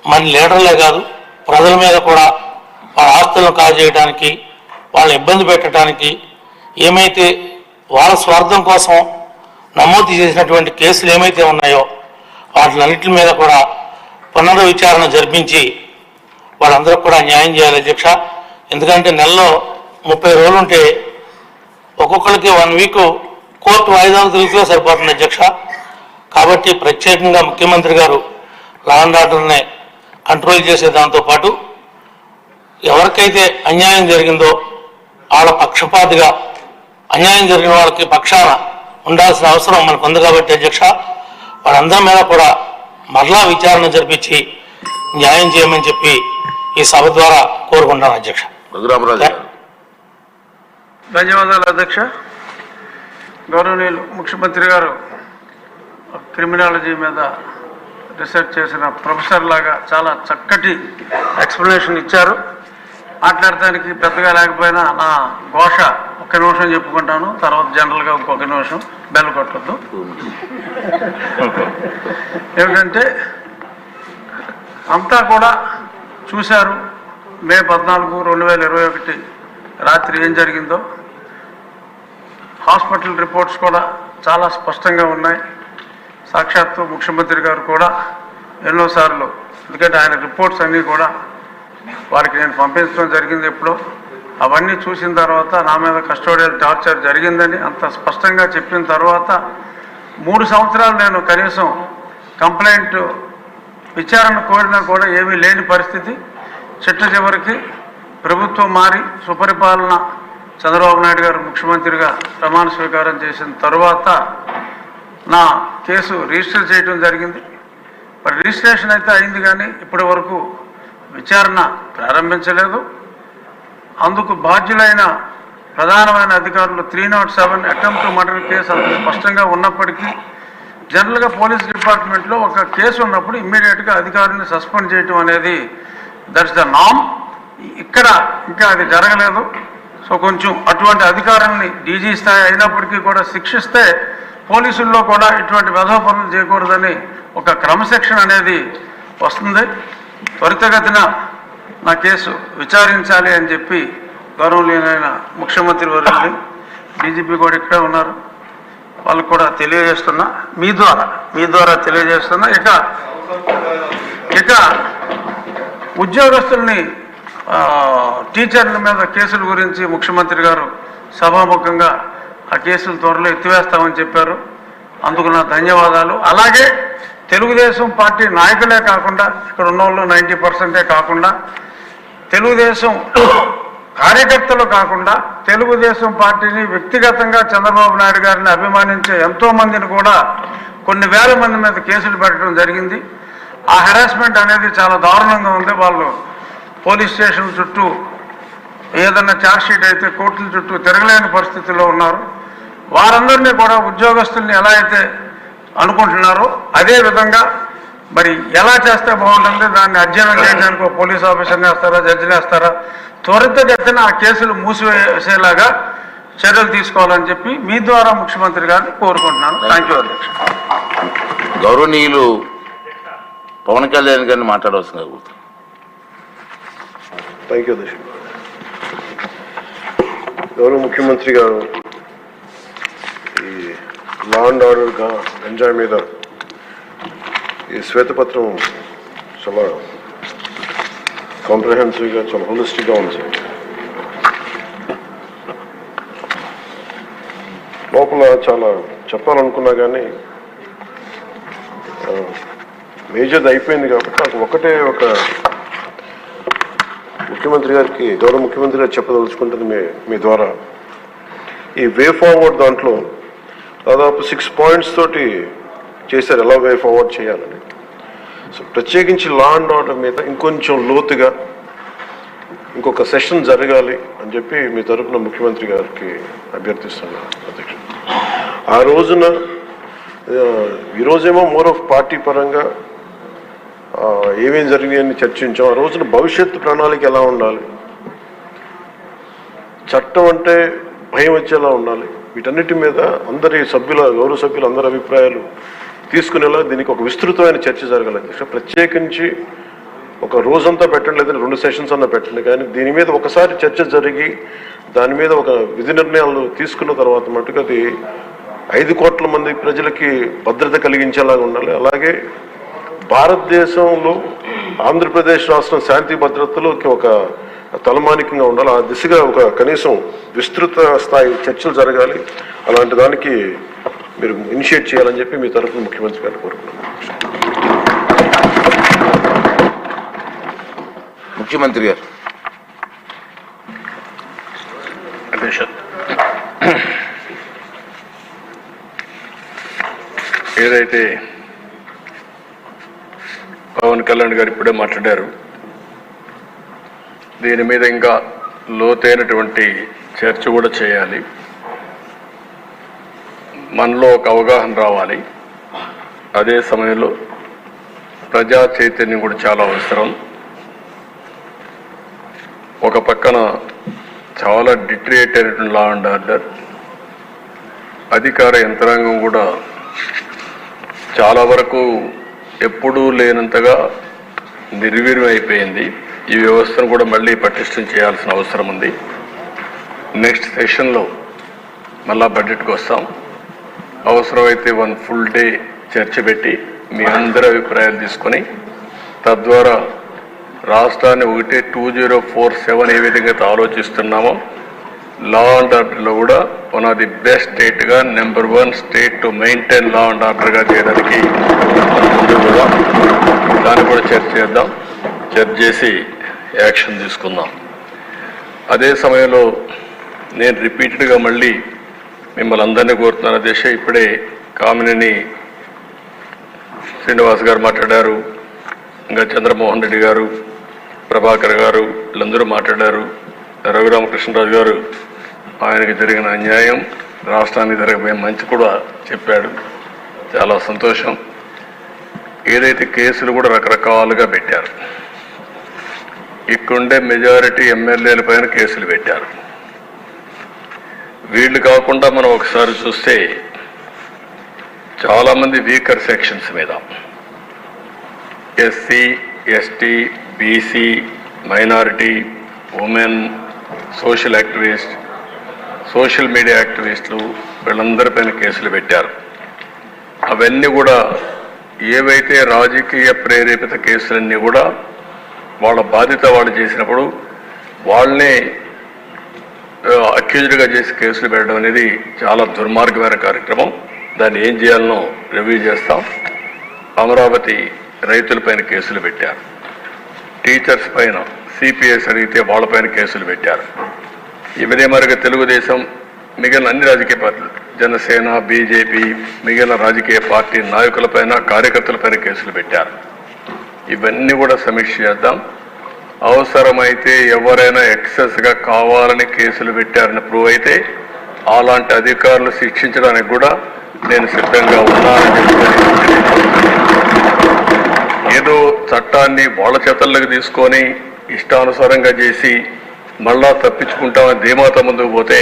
Speaker 6: మన లీడర్లే కాదు ప్రజల మీద కూడా వాళ్ళ ఆస్తులను కాజేయడానికి, వాళ్ళని ఇబ్బంది పెట్టడానికి ఏమైతే వాళ్ళ స్వార్థం కోసం నమోదు చేసినటువంటి కేసులు ఏమైతే ఉన్నాయో వాటిలన్నింటి మీద కూడా పునర్విచారణ జరిపించి వాళ్ళందరూ కూడా న్యాయం చేయాలి అధ్యక్ష. ఎందుకంటే నెలలో 30 రోజులు ఉంటే ఒక్కొక్కరికి 1 వీక్ కోర్టు వాయిదాలు తిరిగితే సరిపోతుంది అధ్యక్ష. కాబట్టి ప్రత్యేకంగా ముఖ్యమంత్రి గారు లా అండ్ ఆర్డర్ని కంట్రోల్ చేసే దాంతోపాటు ఎవరికైతే అన్యాయం జరిగిందో వాళ్ళ పక్షపాతిగా అన్యాయం జరిగిన వాళ్ళకి పక్షాన ఉండాల్సిన అవసరం మనకు ఉంది కాబట్టి అధ్యక్ష వాళ్ళందరి మీద కూడా మరలా విచారణ జరిపించి న్యాయం చేయమని చెప్పి ఈ సభ ద్వారా కోరుకుంటాను అధ్యక్ష.
Speaker 7: ధన్యవాదాలు అధ్యక్ష. గౌరవనీయులు ముఖ్యమంత్రి గారు క్రిమినాలజీ మీద రీసెర్చ్ చేసిన ప్రొఫెసర్ లాగా చాలా చక్కటి ఎక్స్ప్లెనేషన్ ఇచ్చారు. మాట్లాడటానికి పెద్దగా లేకపోయినా నా ఘోష 1 నిమిషం చెప్పుకుంటాను, తర్వాత జనరల్గా ఇంకొక నిమిషం బెల్ కొట్టద్దు. ఏమిటంటే అంతా కూడా చూశారు మే 14, 2021 రాత్రి ఏం జరిగిందో. హాస్పిటల్ రిపోర్ట్స్ కూడా చాలా స్పష్టంగా ఉన్నాయి. సాక్షాత్తు ముఖ్యమంత్రి గారు కూడా ఎన్నోసార్లు, ఎందుకంటే ఆయన రిపోర్ట్స్ అన్నీ కూడా వారికి నేను పంపించడం జరిగింది ఎప్పుడో. అవన్నీ చూసిన తర్వాత నా మీద కస్టోడియల్ టార్చర్ జరిగిందని అంత స్పష్టంగా చెప్పిన తర్వాత 3 సంవత్సరాలు నేను కనీసం కంప్లైంట్ విచారణ కోరినా కూడా ఏమీ లేని పరిస్థితి. చిట్ట చివరికి ప్రభుత్వం మారి సుపరిపాలన చంద్రబాబు నాయుడు గారు ముఖ్యమంత్రిగా ప్రమాణ స్వీకారం చేసిన తరువాత నా కేసు రిజిస్టర్ చేయడం జరిగింది. మరి రిజిస్ట్రేషన్ అయితే అయింది కానీ ఇప్పటి వరకు విచారణ ప్రారంభించలేదు. అందుకు బాధ్యులైన ప్రధానమైన అధికారులు 307 అటెంప్ట్ మర్డర్ కేసు అంత స్పష్టంగా ఉన్నప్పటికీ జనరల్గా పోలీస్ డిపార్ట్మెంట్లో ఒక కేసు ఉన్నప్పుడు ఇమ్మీడియట్గా అధికారిని సస్పెండ్ చేయటం అనేది దట్స్ ద నామ్. ఇక్కడ ఇంకా అది జరగలేదు. సో కొంచెం అటువంటి అధికారాన్ని డీజీ స్థాయి అయినప్పటికీ కూడా శిక్షిస్తే పోలీసుల్లో కూడా ఇటువంటి వెధవ పనులు చేయకూడదని ఒక క్రమశిక్షణ అనేది వస్తుంది. త్వరితగతిన నా కేసు విచారించాలి అని చెప్పి గౌరవనీయులైన ముఖ్యమంత్రి వర్యులు, డీజీపీ కూడా ఇక్కడే ఉన్నారు, వాళ్ళకు కూడా తెలియజేస్తున్నా, మీ ద్వారా తెలియజేస్తున్నా. ఇక ఉద్యోగస్తుల్ని టీచర్ల మీద కేసుల గురించి ముఖ్యమంత్రి గారు సభాముఖంగా ఆ కేసులు త్వరలో ఎత్తివేస్తామని చెప్పారు. అందుకు నా ధన్యవాదాలు. అలాగే తెలుగుదేశం పార్టీ నాయకులే కాకుండా, ఇక్కడ ఉన్న వాళ్ళు 90% కాకుండా, తెలుగుదేశం కార్యకర్తలు కాకుండా, తెలుగుదేశం పార్టీని వ్యక్తిగతంగా చంద్రబాబు నాయుడు గారిని అభిమానించే ఎంతో మందిని కూడా కొన్ని వేల మంది మీద కేసులు పెట్టడం జరిగింది. ఆ హెరాస్మెంట్ అనేది చాలా దారుణంగా ఉంది. వాళ్ళు పోలీస్ స్టేషన్ చుట్టూ ఏదన్నా ఛార్జ్షీట్ అయితే కోర్టుల చుట్టూ తిరగలేని పరిస్థితిలో ఉన్నారు. వారందరినీ కూడా ఉద్యోగస్తుల్ని ఎలా అయితే అనుకుంటున్నారో అదే విధంగా మరి ఎలా చేస్తే బాగుంటుంది, దాన్ని అధ్యయనం చేయడానికి పోలీస్ ఆఫీసర్ని వేస్తారా, జడ్జిని వేస్తారా, త్వరితగతిన ఆ కేసులు మూసివేసేలాగా చర్యలు తీసుకోవాలని చెప్పి మీ ద్వారా ముఖ్యమంత్రి గారిని కోరుకుంటున్నాను. థ్యాంక్ యూ అధ్యక్ష.
Speaker 2: గౌరవనీయులు పవన్ కళ్యాణ్ గారిని మాట్లాడవలసిందిగా కోరుతున్నాను.
Speaker 8: థ్యాంక్ యూ అధ్యక్ష. గౌరవ ముఖ్యమంత్రి గారు ఈ లా అండ్ ఆర్డర్గా ఎంజాయ్ మీద ఈ శ్వేతపత్రం చాలా కాంప్రహెన్సివ్గా, చాలా హోలిస్టిక్గా ఉంది. లోపల చాలా చెప్పాలనుకున్నా కానీ మేజర్ది అయిపోయింది కాబట్టి నాకు ఒకటే ఒక ముఖ్యమంత్రి గారికి, గౌరవ ముఖ్యమంత్రి గారు చెప్పదలుచుకుంటుంది మీ ద్వారా. ఈ వే ఫార్వర్డ్ దాంట్లో దాదాపు 6 points తోటి చేశారు ఎలా వే ఫార్వర్డ్ చేయాలని. సో ప్రత్యేకించి లా అండ్ ఆర్డర్ మీద ఇంకొంచెం లోతుగా ఇంకొక సెషన్ జరగాలి అని చెప్పి మీ తరఫున ముఖ్యమంత్రి గారికి అభ్యర్థిస్తున్నాను అధ్యక్షుడు. ఆ రోజున ఈరోజేమో మోర్ ఆఫ్ పార్టీ పరంగా ఏమేం జరిగాయని చర్చించాం. ఆ రోజున భవిష్యత్తు ప్రణాళిక ఎలా ఉండాలి, చట్టం అంటే భయం వచ్చేలా ఉండాలి, వీటన్నిటి మీద అందరి గౌరవ సభ్యులు అందరి అభిప్రాయాలు తీసుకునేలా దీనికి ఒక విస్తృతమైన చర్చ జరగాలి అధ్యక్ష. ప్రత్యేకించి ఒక రోజంతా పెట్టండి, లేదంటే 2 sessions అన్నా పెట్టండి, కానీ దీని మీద ఒకసారి చర్చ జరిగి దాని మీద ఒక విధి నిర్ణయాలు తీసుకున్న తర్వాత మటుకు అది 5 కోట్ల మంది ప్రజలకి భద్రత కలిగించేలాగా ఉండాలి. అలాగే భారతదేశంలో ఆంధ్రప్రదేశ్ రాష్ట్రం శాంతి భద్రతలోకి ఒక తలమానికంగా ఉండాలి. ఆ దిశగా ఒక కనీసం విస్తృత స్థాయి చర్చలు జరగాలి. అలాంటి దానికి మీరు ఇనిషియేట్ చేయాలని చెప్పి మీ తరఫున ముఖ్యమంత్రి గారిని కోరుకున్నాను.
Speaker 2: ముఖ్యమంత్రి గారు.
Speaker 1: ఏదైతే పవన్ కళ్యాణ్ గారు ఇప్పుడే మాట్లాడారు, దీని మీద ఇంకా లోతైనటువంటి చర్చ కూడా చేయాలి. మనలో ఒక అవగాహన రావాలి. అదే సమయంలో ప్రజా చైతన్యం కూడా చాలా అవసరం. ఒక పక్కన చాలా డిటరేట్ అయినటువంటి లా అండ్ ఆర్డర్, అధికార యంత్రాంగం కూడా చాలా వరకు ఎప్పుడూ లేనంతగా నిర్వీర్యం అయిపోయింది. ఈ వ్యవస్థను కూడా మళ్ళీ పటిష్టం చేయాల్సిన అవసరం ఉంది. నెక్స్ట్ సెషన్లో మళ్ళా బడ్జెట్కి వస్తాం. అవసరమైతే 1 full day చర్చ పెట్టి మీ అందరి అభిప్రాయాలు తీసుకొని తద్వారా రాష్ట్రాన్ని 2047 ఏ విధంగా ఆలోచిస్తున్నామో లా అండ్ ఆర్డర్లో కూడా వన్ ఆఫ్ ది బెస్ట్ స్టేట్గా number 1 state to maintain law and ఆర్డర్గా చేయడానికి కూడా దాన్ని కూడా చర్చ చేద్దాం. చర్చ చేసి యాక్షన్ తీసుకుందాం. అదే సమయంలో నేను రిపీటెడ్గా మళ్ళీ మిమ్మల్ని అందరినీ కోరుతున్నాను అధ్యక్ష. ఇప్పుడే కామినేని శ్రీనివాస్ గారు మాట్లాడారు, ఇంకా చంద్రమోహన్ రెడ్డి గారు, ప్రభాకర్ గారు, వీళ్ళందరూ మాట్లాడారు. రఘురామకృష్ణరాజు గారు ఆయనకి జరిగిన అన్యాయం, రాష్ట్రానికి జరగబోయే మంచి కూడా చెప్పాడు. చాలా సంతోషం. ఏదైతే కేసులు కూడా రకరకాలుగా పెట్టారు, ఇక్కడుండే మెజారిటీ ఎమ్మెల్యేల పైన కేసులు పెట్టారు. వీళ్ళు కాకుండా మనం ఒకసారి చూస్తే చాలామంది వీకర్ సెక్షన్స్ మీద SC, ST, BC, minority, women, social activist, social media యాక్టివిస్టులు వీళ్ళందరిపైన కేసులు పెట్టారు. అవన్నీ కూడా ఏవైతే రాజకీయ ప్రేరేపిత కేసులన్నీ కూడా వాళ్ళ బాధ్యత వాళ్ళు చేసినప్పుడు వాళ్ళనే అక్యూజ్డ్గా చేసి కేసులు పెట్టడం అనేది చాలా దుర్మార్గమైన కార్యక్రమం. దాన్ని ఏం చేయాలనో రివ్యూ చేస్తాం. అమరావతి రైతులపైన కేసులు పెట్టారు. టీచర్స్ పైన సిపిఎస్ అడిగితే వాళ్ళపైన కేసులు పెట్టారు. ఇవన్నీ మరిగా తెలుగుదేశం, మిగిలిన అన్ని రాజకీయ పార్టీలు, జనసేన, బీజేపీ, మిగిలిన రాజకీయ పార్టీ నాయకులపైన, కార్యకర్తలపైన కేసులు పెట్టారు. ఇవన్నీ కూడా సమీక్ష చేద్దాం. అవసరమైతే ఎవరైనా ఎక్సెస్గా కావాలని కేసులు పెట్టారని ప్రూవ్ అయితే అలాంటి అధికారులు శిక్షించడానికి కూడా నేను సిద్ధంగా ఉన్నానని చెప్తాను. ఏదో చట్టాన్ని వాళ్ళ చేతల్లోకి తీసుకొని ఇష్టానుసారంగా చేసి మళ్ళా తప్పించుకుంటామని ధీమాత ముందుకు పోతే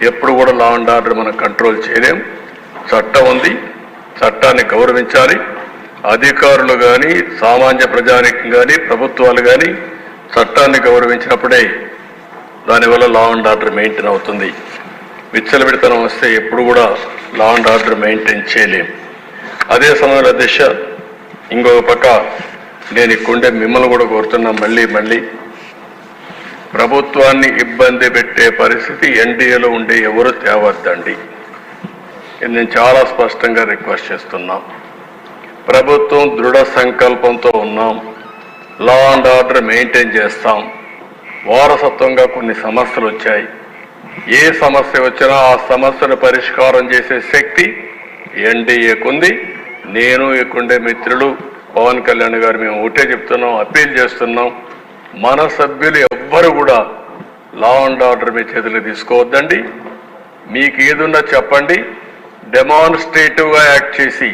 Speaker 1: ఎప్పుడు కూడా లా అండ్ ఆర్డర్ మనం కంట్రోల్ చేయలేం. చట్టం ఉంది, చట్టాన్ని గౌరవించాలి. అధికారులు కానీ, సామాన్య ప్రజానికం కానీ, ప్రభుత్వాలు కానీ చట్టాన్ని గౌరవించినప్పుడే దానివల్ల లా అండ్ ఆర్డర్ మెయింటైన్ అవుతుంది. విచ్చలవిడితనం వస్తే ఎప్పుడు కూడా లా అండ్ ఆర్డర్ మెయింటైన్ చేయలేం. అదే సమయంలో అధ్యక్ష, ఇంకొక పక్క నేను ఇక్కడే మిమ్మల్ని కూడా కోరుతున్నా, మళ్ళీ ప్రభుత్వాన్ని ఇబ్బంది పెట్టే పరిస్థితి ఎన్డీఏలో ఉండే ఎవరు తేవద్దండి. నేను చాలా స్పష్టంగా రిక్వెస్ట్ చేస్తున్నా. ప్రభుత్వం దృఢ సంకల్పంతో ఉన్నాం. లా అండ్ ఆర్డర్ మెయింటైన్ చేస్తాం. వారసత్వంగా కొన్ని సమస్యలు వచ్చాయి. ఏ సమస్య వచ్చినా ఆ సమస్యను పరిష్కారం చేసే శక్తి ఎన్డీఏకుంది. నేను ఇక్కడే మిత్రులు పవన్ కళ్యాణ్ గారు మేము ఒకటే చెప్తున్నాం, అప్పీల్ చేస్తున్నాం. మన సభ్యులు ఎవ్వరు కూడా లా అండ్ ఆర్డర్ మీ చేతులకు తీసుకోవద్దండి. మీకు ఏదున్నా చెప్పండి. డెమాన్స్ట్రేటివ్గా యాక్ట్ చేసి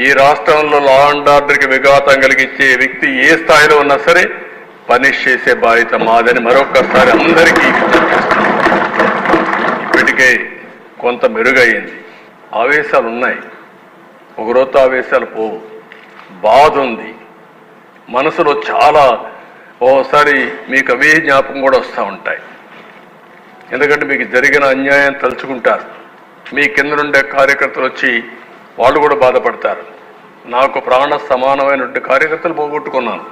Speaker 1: ఈ రాష్ట్రంలో లా అండ్ ఆర్డర్కి విఘాతం కలిగించే వ్యక్తి ఏ స్థాయిలో ఉన్నా సరే పనిష్ చేసే బాధ్యత మాదని మరొకసారి అందరికీ ఇప్పటికే కొంత మెరుగయ్యింది. ఆవేశాలు ఉన్నాయి, ఒకరోజు ఆవేశాలు పోవు. బాధ ఉంది మనసులో. చాలా ఓసారి మీకు అవే జ్ఞాపకం కూడా వస్తూ ఉంటాయి. ఎందుకంటే మీకు జరిగిన అన్యాయం తలుచుకుంటారు. మీ కింద ఉండే కార్యకర్తలు వచ్చి వాళ్ళు కూడా బాధపడతారు. నాకు ప్రాణ సమానమైనటువంటి కార్యకర్తలు పోగొట్టుకున్నాను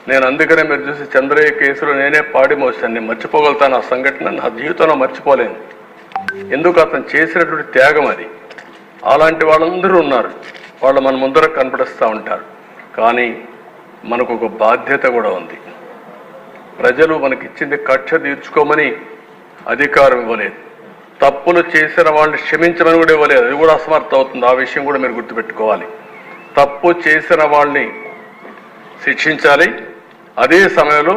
Speaker 1: నేను. అందుకనే మీరు చూసి చంద్రయ్య కేసులో నేనే పాడి మోసాను. నేను మర్చిపోగలుగుతాను ఆ సంఘటన, నా జీవితంలో మర్చిపోలేను. ఎందుకు అతను చేసినటువంటి త్యాగం అది. అలాంటి వాళ్ళందరూ ఉన్నారు, వాళ్ళు మన ముందర కనపడిస్తూ ఉంటారు. కానీ మనకు ఒక బాధ్యత కూడా ఉంది. ప్రజలు మనకిచ్చింది కక్ష తీర్చుకోమని అధికారం ఇవ్వలేదు. తప్పులు చేసిన వాళ్ళని క్షమించమని కూడా ఇవ్వలేదు. అది కూడా అసమర్థం అవుతుంది. ఆ విషయం కూడా మీరు గుర్తుపెట్టుకోవాలి. తప్పు చేసిన వాళ్ళని శిక్షించాలి, అదే సమయంలో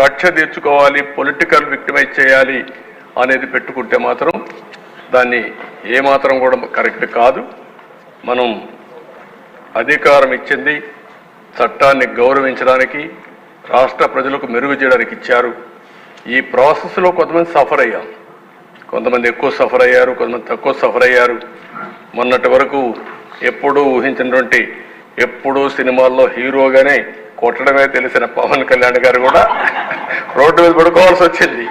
Speaker 1: కక్ష తీర్చుకోవాలి, పొలిటికల్ విక్టిమైజ్ చేయాలి అనేది పెట్టుకుంటే మాత్రం దాన్ని ఏమాత్రం కూడా కరెక్ట్ కాదు. మనం అధికారం ఇచ్చింది చట్టాన్ని గౌరవించడానికి, రాష్ట్ర ప్రజలకు మెరుగు చేయడానికి ఇచ్చారు. ఈ ప్రాసెస్లో కొంతమంది సఫర్ అయ్యాం, కొంతమంది ఎక్కువ సఫర్ అయ్యారు, కొంతమంది తక్కువ సఫర్ అయ్యారు. మొన్నటి వరకు ఎప్పుడూ ఊహించినటువంటి, ఎప్పుడూ సినిమాల్లో హీరోగానే కొట్టడమే తెలిసిన పవన్ కళ్యాణ్ గారు కూడా రోడ్డు మీద పడుకోవాల్సి వచ్చింది.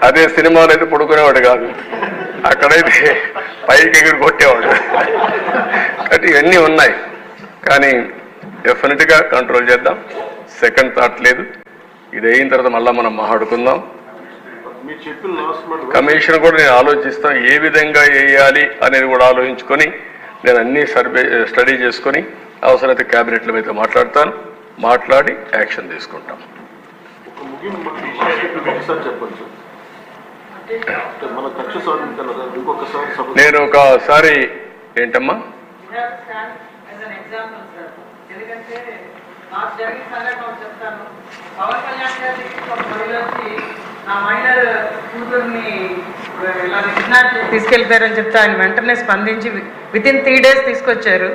Speaker 1: అదే సినిమాలో అయితే పడుకునేవాడు కాదు, అక్కడైతే పైకి ఎగిరి కొట్టేవాడు. కాబట్టి ఇవన్నీ ఉన్నాయి. కానీ డెఫినెట్గా కంట్రోల్ చేద్దాం. సెకండ్ థాట్ లేదు. ఇది అయిన తర్వాత మళ్ళీ మనం మాట్లాడుకుందాం. కమిషన్ కూడా నేను ఆలోచిస్తాను, ఏ విధంగా వేయాలి అనేది కూడా ఆలోచించుకొని నేను అన్ని స్టడీ చేసుకొని అవసరమైతే క్యాబినెట్ల మీద మాట్లాడతాను, మాట్లాడి యాక్షన్ తీసుకుంటాం. నేను ఒకసారి ఏంటమ్మా
Speaker 9: పవన్ కళ్యాణ్ గారి ఒక మహిళ వచ్చి నా మైనర్ కూతుర్ని ఇలా తీసుకెళ్ళిపోయారని చెప్తే ఆయన వెంటనే స్పందించి వితిన్ 3 days తీసుకొచ్చారు.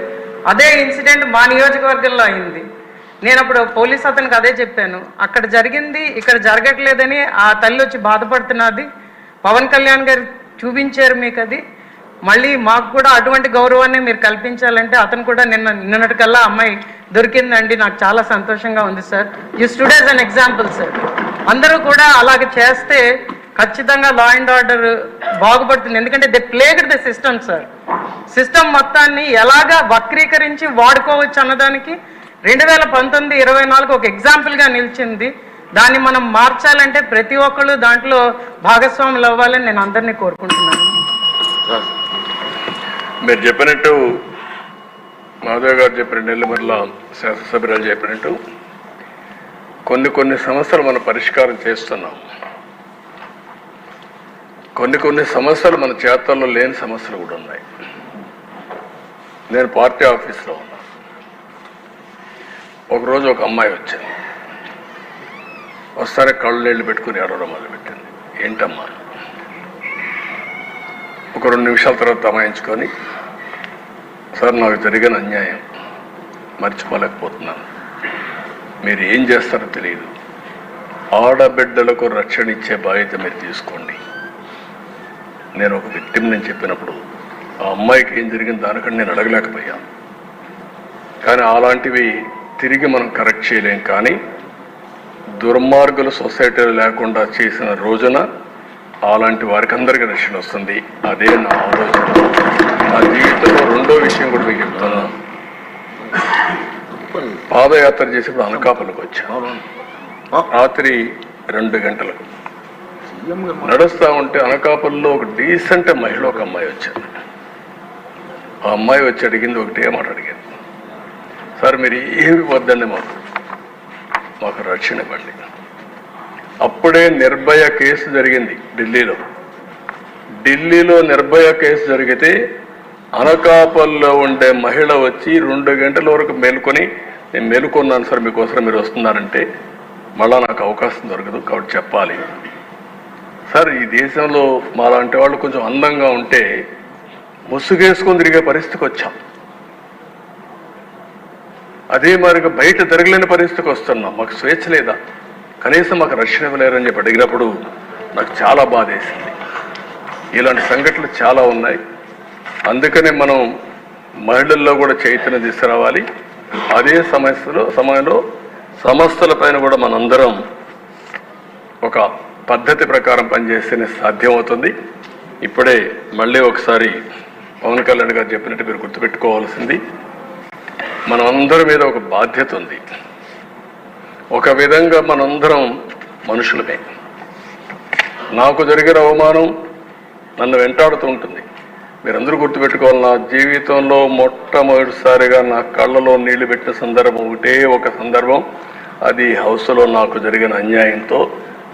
Speaker 9: అదే ఇన్సిడెంట్ మా నియోజకవర్గంలో అయింది. నేను అప్పుడు పోలీస్ అతనికి అదే చెప్పాను, అక్కడ జరిగింది ఇక్కడ జరగట్లేదని ఆ తల్లి వచ్చి బాధపడుతున్నది. పవన్ కళ్యాణ్ గారు చూపించారు మీకు అది. మళ్ళీ మాకు కూడా అటువంటి గౌరవాన్ని మీరు కల్పించాలంటే అతను కూడా నిన్నటికల్లా అమ్మాయి దొరికిందండి, నాకు చాలా సంతోషంగా ఉంది sir. You stood as an example sir. అందరూ కూడా అలాగే చేస్తే ఖచ్చితంగా లా అండ్ ఆర్డర్ బాగుపడుతుంది. ఎందుకంటే they plagued the system sir. System మొత్తాన్ని ఎలాగా వక్రీకరించి వాడుకోవచ్చు అన్నదానికి 2019-24 ఒక ఎగ్జాంపుల్గా నిలిచింది. దాన్ని మనం మార్చాలంటే ప్రతి ఒక్కళ్ళు దాంట్లో భాగస్వాములు అవ్వాలని నేను అందరినీ కోరుకుంటున్నాను.
Speaker 1: మీరు చెప్పినట్టు మాధవ్ గారు చెప్పిన నెల్లిమర్ల శాసనసభ్యురాలు చెప్పినట్టు కొన్ని సమస్యలు మనం పరిష్కారం చేస్తున్నాం. కొన్ని సమస్యలు మన చేతల్లో లేని సమస్యలు కూడా ఉన్నాయి. నేను పార్టీ ఆఫీస్లో ఉన్నా. ఒకరోజు ఒక అమ్మాయి వచ్చింది. వస్తానే కళ్ళు నీళ్ళు పెట్టుకుని ఏడవడం మొదలుపెట్టింది. ఏంటమ్మా? ఒక 2 నిమిషాల తర్వాత అమాయించుకొని, సార్ నాకు జరిగిన అన్యాయం మర్చిపోలేకపోతున్నాను, మీరు ఏం చేస్తారో తెలియదు, ఆడబిడ్డలకు రక్షణ ఇచ్చే బాధ్యత మీరు తీసుకోండి. నేను ఒక విక్టిమ్ నేను చెప్పినప్పుడు ఆ అమ్మాయికి ఏం జరిగింది దానికంటే నేను అడగలేకపోయాను. కానీ అలాంటివి తిరిగి మనం కరెక్ట్ చేయలేం. కానీ దుర్మార్గులు సొసైటీలో లేకుండా చేసిన రోజున అలాంటి వారికి అందరికీ రక్షణ వస్తుంది. అదే నా ఆలోచన. నా జీవితంలో రెండో విషయం కూడా మీకు చెప్తాను. పాదయాత్ర చేసేప్పుడు అనకాపల్లికి వచ్చాను. రాత్రి 2 గంటలకు నడుస్తూ ఉంటే అనకాపల్లిలో ఒక డీసెంట్ మహిళ ఒక అమ్మాయి వచ్చారు. ఆ అమ్మాయి వచ్చి అడిగింది ఒకటే మాట అడిగింది, సార్ మీరు ఏమి వద్దండి, మాకు రక్షణ ఇవ్వండి. అప్పుడే నిర్భయ కేసు జరిగింది ఢిల్లీలో నిర్భయ కేసు జరిగితే అనకాపల్లిలో ఉండే మహిళ వచ్చి 2 గంటల వరకు మేలుకొని, నేను మేలుకున్నాను సార్ మీకోసం మీరు వస్తున్నారంటే, మళ్ళా నాకు అవకాశం దొరకదు కాబట్టి చెప్పాలి సార్. ఈ దేశంలో మాలాంటి వాళ్ళు కొంచెం అందంగా ఉంటే ముసుగేసుకొని తిరిగే పరిస్థితికి వచ్చాం. అదే మరిగా బయట జరగలేని పరిస్థితికి వస్తున్నాం. మాకు స్వేచ్ఛ లేదా, కనీసం మాకు రక్షణ ఇవ్వలేరని చెప్పి అడిగినప్పుడు నాకు చాలా బాధ వేసింది. ఇలాంటి సంఘటనలు చాలా ఉన్నాయి. అందుకనే మనం మహిళల్లో కూడా చైతన్యం తీసుకురావాలి. అదే సమయంలో సంస్థల పైన కూడా మనందరం ఒక పద్ధతి ప్రకారం పనిచేస్తేనే సాధ్యమవుతుంది. ఇప్పుడే మళ్ళీ ఒకసారి పవన్ కళ్యాణ్ గారు చెప్పినట్టు మీరు గుర్తుపెట్టుకోవాల్సింది, మనం అందరి మీద ఒక బాధ్యత ఉంది. ఒక విధంగా మనందరం మనుషులమే. నాకు జరిగిన అవమానం నన్ను వెంటాడుతూ ఉంటుంది. మీరందరూ గుర్తుపెట్టుకోవాలి, నా జీవితంలో మొట్టమొదటిసారిగా నా కళ్ళలో నీళ్లు పెట్టిన సందర్భం ఒక సందర్భం. అది హౌస్లో నాకు జరిగిన అన్యాయంతో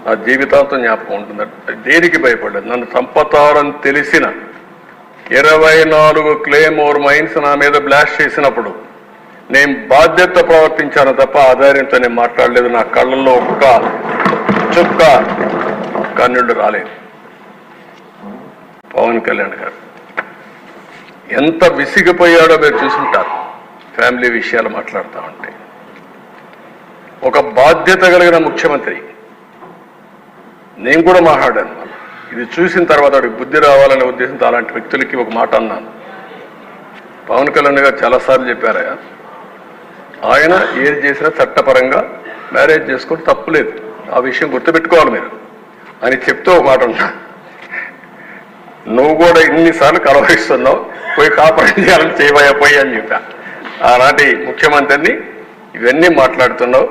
Speaker 1: నా జీవితాంతం జ్ఞాపకం ఉంటుంది. దేనికి భయపడలేదు. నన్ను చంపతారని తెలిసిన 24 క్లేమోర్ మైన్స్ నా మీద బ్లాస్ట్ చేసినప్పుడు నేను బాధ్యత ప్రవర్తించాను తప్ప ఆధార్యంతో నేను మాట్లాడలేదు. నా కళ్ళల్లో ఒక్క చుక్క కన్నుడు రాలేదు. పవన్ కళ్యాణ్ గారు ఎంత విసిగిపోయాడో మీరు చూసుంటారు. ఫ్యామిలీ విషయాలు మాట్లాడుతూ ఉంటే ఒక బాధ్యత కలిగిన ముఖ్యమంత్రి. నేను కూడా మాట్లాడాను. ఇది చూసిన తర్వాత వాడికి బుద్ధి రావాలనే ఉద్దేశంతో అలాంటి వ్యక్తులకి ఒక మాట అన్నాను. పవన్ కళ్యాణ్ గారు చాలాసార్లు చెప్పారయ్యా, ఆయన ఏది చేసినా చట్టపరంగా మ్యారేజ్ చేసుకుంటే తప్పులేదు, ఆ విషయం గుర్తుపెట్టుకోవాలి మీరు అని చెప్తూ ఒక మాట ఉన్నా. నువ్వు కూడా ఇన్నిసార్లు కలవరిస్తున్నావు, పోయి కాపురం చేయాలని చేయబోయి అని చెప్పా. ఆనాటి ముఖ్యమంత్రిని ఇవన్నీ మాట్లాడుతున్నావు,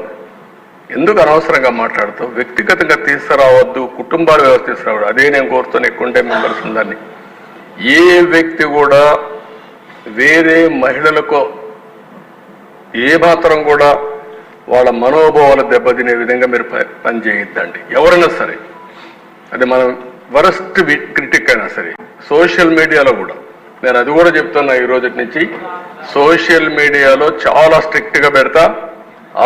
Speaker 1: ఎందుకు అనవసరంగా మాట్లాడుతావు, వ్యక్తిగతంగా తీసుకురావద్దు, కుటుంబాల వ్యవస్థ తీసుకురావద్దు. అదే నేను కోరుతాను. ఎక్కువ మెంబర్స్ ఉందని ఏ వ్యక్తి కూడా వేరే మహిళలకు ఏ మాత్రం కూడా వాళ్ళ మనోభావాలు దెబ్బతినే విధంగా మీరు పని చేయొద్దండి. ఎవరైనా సరే, అది మనం వరస్ట్ క్రిటిక్ అయినా సరే. సోషల్ మీడియాలో కూడా నేను అది కూడా చెప్తున్నా, ఈ రోజు నుంచి సోషల్ మీడియాలో చాలా స్ట్రిక్ట్గా పెడతా.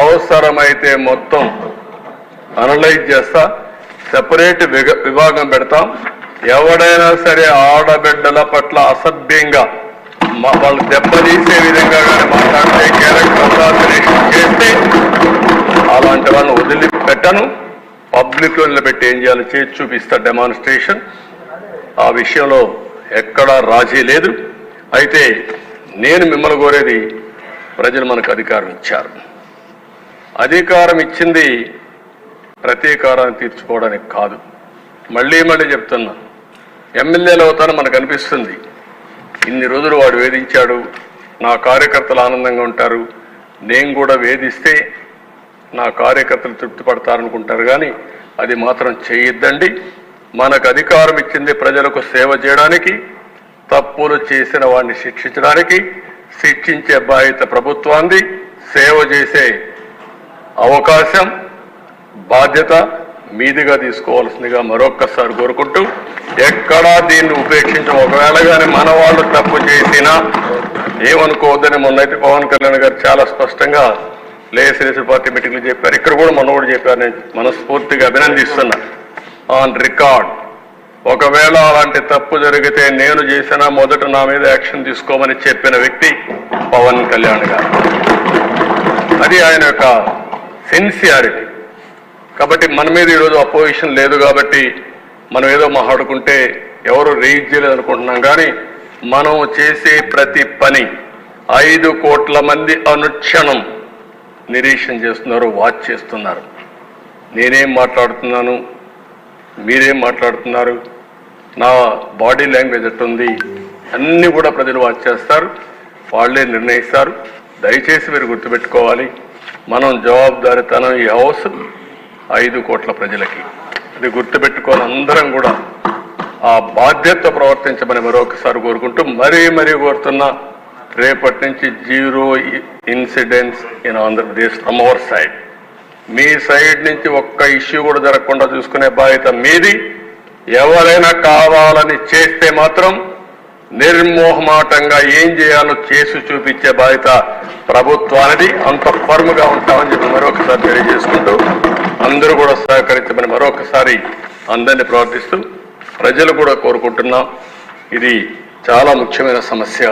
Speaker 1: అవసరమైతే మొత్తం అనలైజ్ చేస్తా, సెపరేట్ విభాగం పెడతాం. ఎవడైనా సరే ఆడబిడ్డల పట్ల అసభ్యంగా వాళ్ళు దెబ్బతీసే విధంగా కానీ మాట్లాడితే, క్యారెక్టర్ అసాసినేషన్ చేస్తే అలాంటి వాళ్ళని వదిలిపెట్టను. పబ్లిక్లో నిలబెట్టి ఏం చేయాలో చేసి చూపిస్తా డెమాన్స్ట్రేషన్. ఆ విషయంలో ఎక్కడా రాజీ లేదు. అయితే నేను మిమ్మల్ని కోరేది, ప్రజలు మనకు అధికారం ఇచ్చారు. అధికారం ఇచ్చింది ప్రతీకారాన్ని తీర్చుకోవడానికి కాదు. మళ్ళీ మళ్ళీ చెప్తున్నా, ఎమ్మెల్యేలు అవుతానని మనకు అనిపిస్తుంది. ఇన్ని రోజులు వాడు వేధించాడు, నా కార్యకర్తలు ఆనందంగా ఉంటారు, నేను కూడా వేధిస్తే నా కార్యకర్తలు తృప్తి పడతారనుకుంటారు. కానీ అది మాత్రం చేయొద్దండి. మనకు అధికారం ఇచ్చింది ప్రజలకు సేవ చేయడానికి, తప్పులు చేసిన వాడిని శిక్షించడానికి. శిక్షించే బాధ్యత ప్రభుత్వాన్ని, సేవ చేసే అవకాశం, బాధ్యత మీదిగా తీసుకోవాల్సిందిగా మరొక్కసారి కోరుకుంటూ, ఎక్కడా దీన్ని ఉపేక్షించం. ఒకవేళ కానీ మన వాళ్ళు తప్పు చేసినా ఏమనుకోవద్దని మొన్నైతే పవన్ కళ్యాణ్ గారు చాలా స్పష్టంగా లేఎస్ఎల్ఎస్ పార్టీ మీటింగ్లు చెప్పారు. ఇక్కడ కూడా మొన్న కూడా చెప్పారు. నేను మనస్ఫూర్తిగా అభినందిస్తున్నా. ఆన్ రికార్డ్, ఒకవేళ అలాంటి తప్పు జరిగితే నేను చేసినా మొదట నా మీద యాక్షన్ తీసుకోమని చెప్పిన వ్యక్తి పవన్ కళ్యాణ్ గారు. అది ఆయన యొక్క సిన్సియారిటీ. కాబట్టి మన మీద ఈరోజు అపోజిషన్ లేదు కాబట్టి మనం ఏదో మాట్లాడుకుంటే ఎవరు రేజ్ చేయలేదు అనుకుంటున్నాం. కానీ మనం చేసే ప్రతి పని 5 కోట్ల మంది అనుక్షణం నిరీక్షణ చేస్తున్నారు, వాచ్ చేస్తున్నారు. నేనేం మాట్లాడుతున్నాను, మీరేం మాట్లాడుతున్నారు, నా బాడీ లాంగ్వేజ్ ఎట్టుంది, అన్నీ కూడా ప్రజలు వాచ్ చేస్తారు, వాళ్ళే నిర్ణయిస్తారు. దయచేసి మీరు గుర్తుపెట్టుకోవాలి, మనం జవాబుదారీతనం ఈ హౌస్ 5 కోట్ల ప్రజలకి. అది గుర్తుపెట్టుకోవాలి. అందరం కూడా ఆ బాధ్యత ప్రవర్తించమని మరొకసారి కోరుకుంటూ, మరీ కోరుతున్నా, రేపటి నుంచి 0 incidents in Andhra Pradesh from our side. Me side నుంచి ఒక్క ఇష్యూ కూడా జరగకుండా చూసుకునే బాధ్యత మీది. ఎవరైనా కావాలని చేస్తే మాత్రం నిర్మోహమాటంగా ఏం చేయాలో చేసి చూపించే బాధ్యత ప్రభుత్వానికి. అంత ఫర్మ్గా ఉంటామని చెప్పి మరొకసారి తెలియజేసుకుంటూ, అందరూ కూడా సహకరించమని మరొకసారి అందరినీ ప్రవర్తిస్తూ, ప్రజలు కూడా కోరుకుంటున్నాం. ఇది చాలా ముఖ్యమైన సమస్య.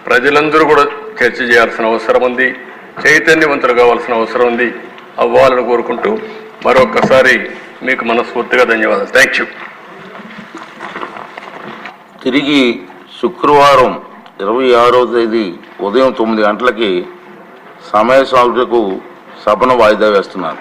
Speaker 1: ప్రజలందరూ కూడా చర్చ చేయాల్సిన అవసరం ఉంది, చైతన్యవంతులు కావాల్సిన అవసరం ఉంది. అవ్వాలని కోరుకుంటూ మరొకసారి మీకు మనస్ఫూర్తిగా ధన్యవాదాలు. Thank you.
Speaker 2: తిరిగి శుక్రవారం 26వ తేదీ ఉదయం 9 గంటలకి సమయ సాగుకు సభను వాయిదా వేస్తున్నారు.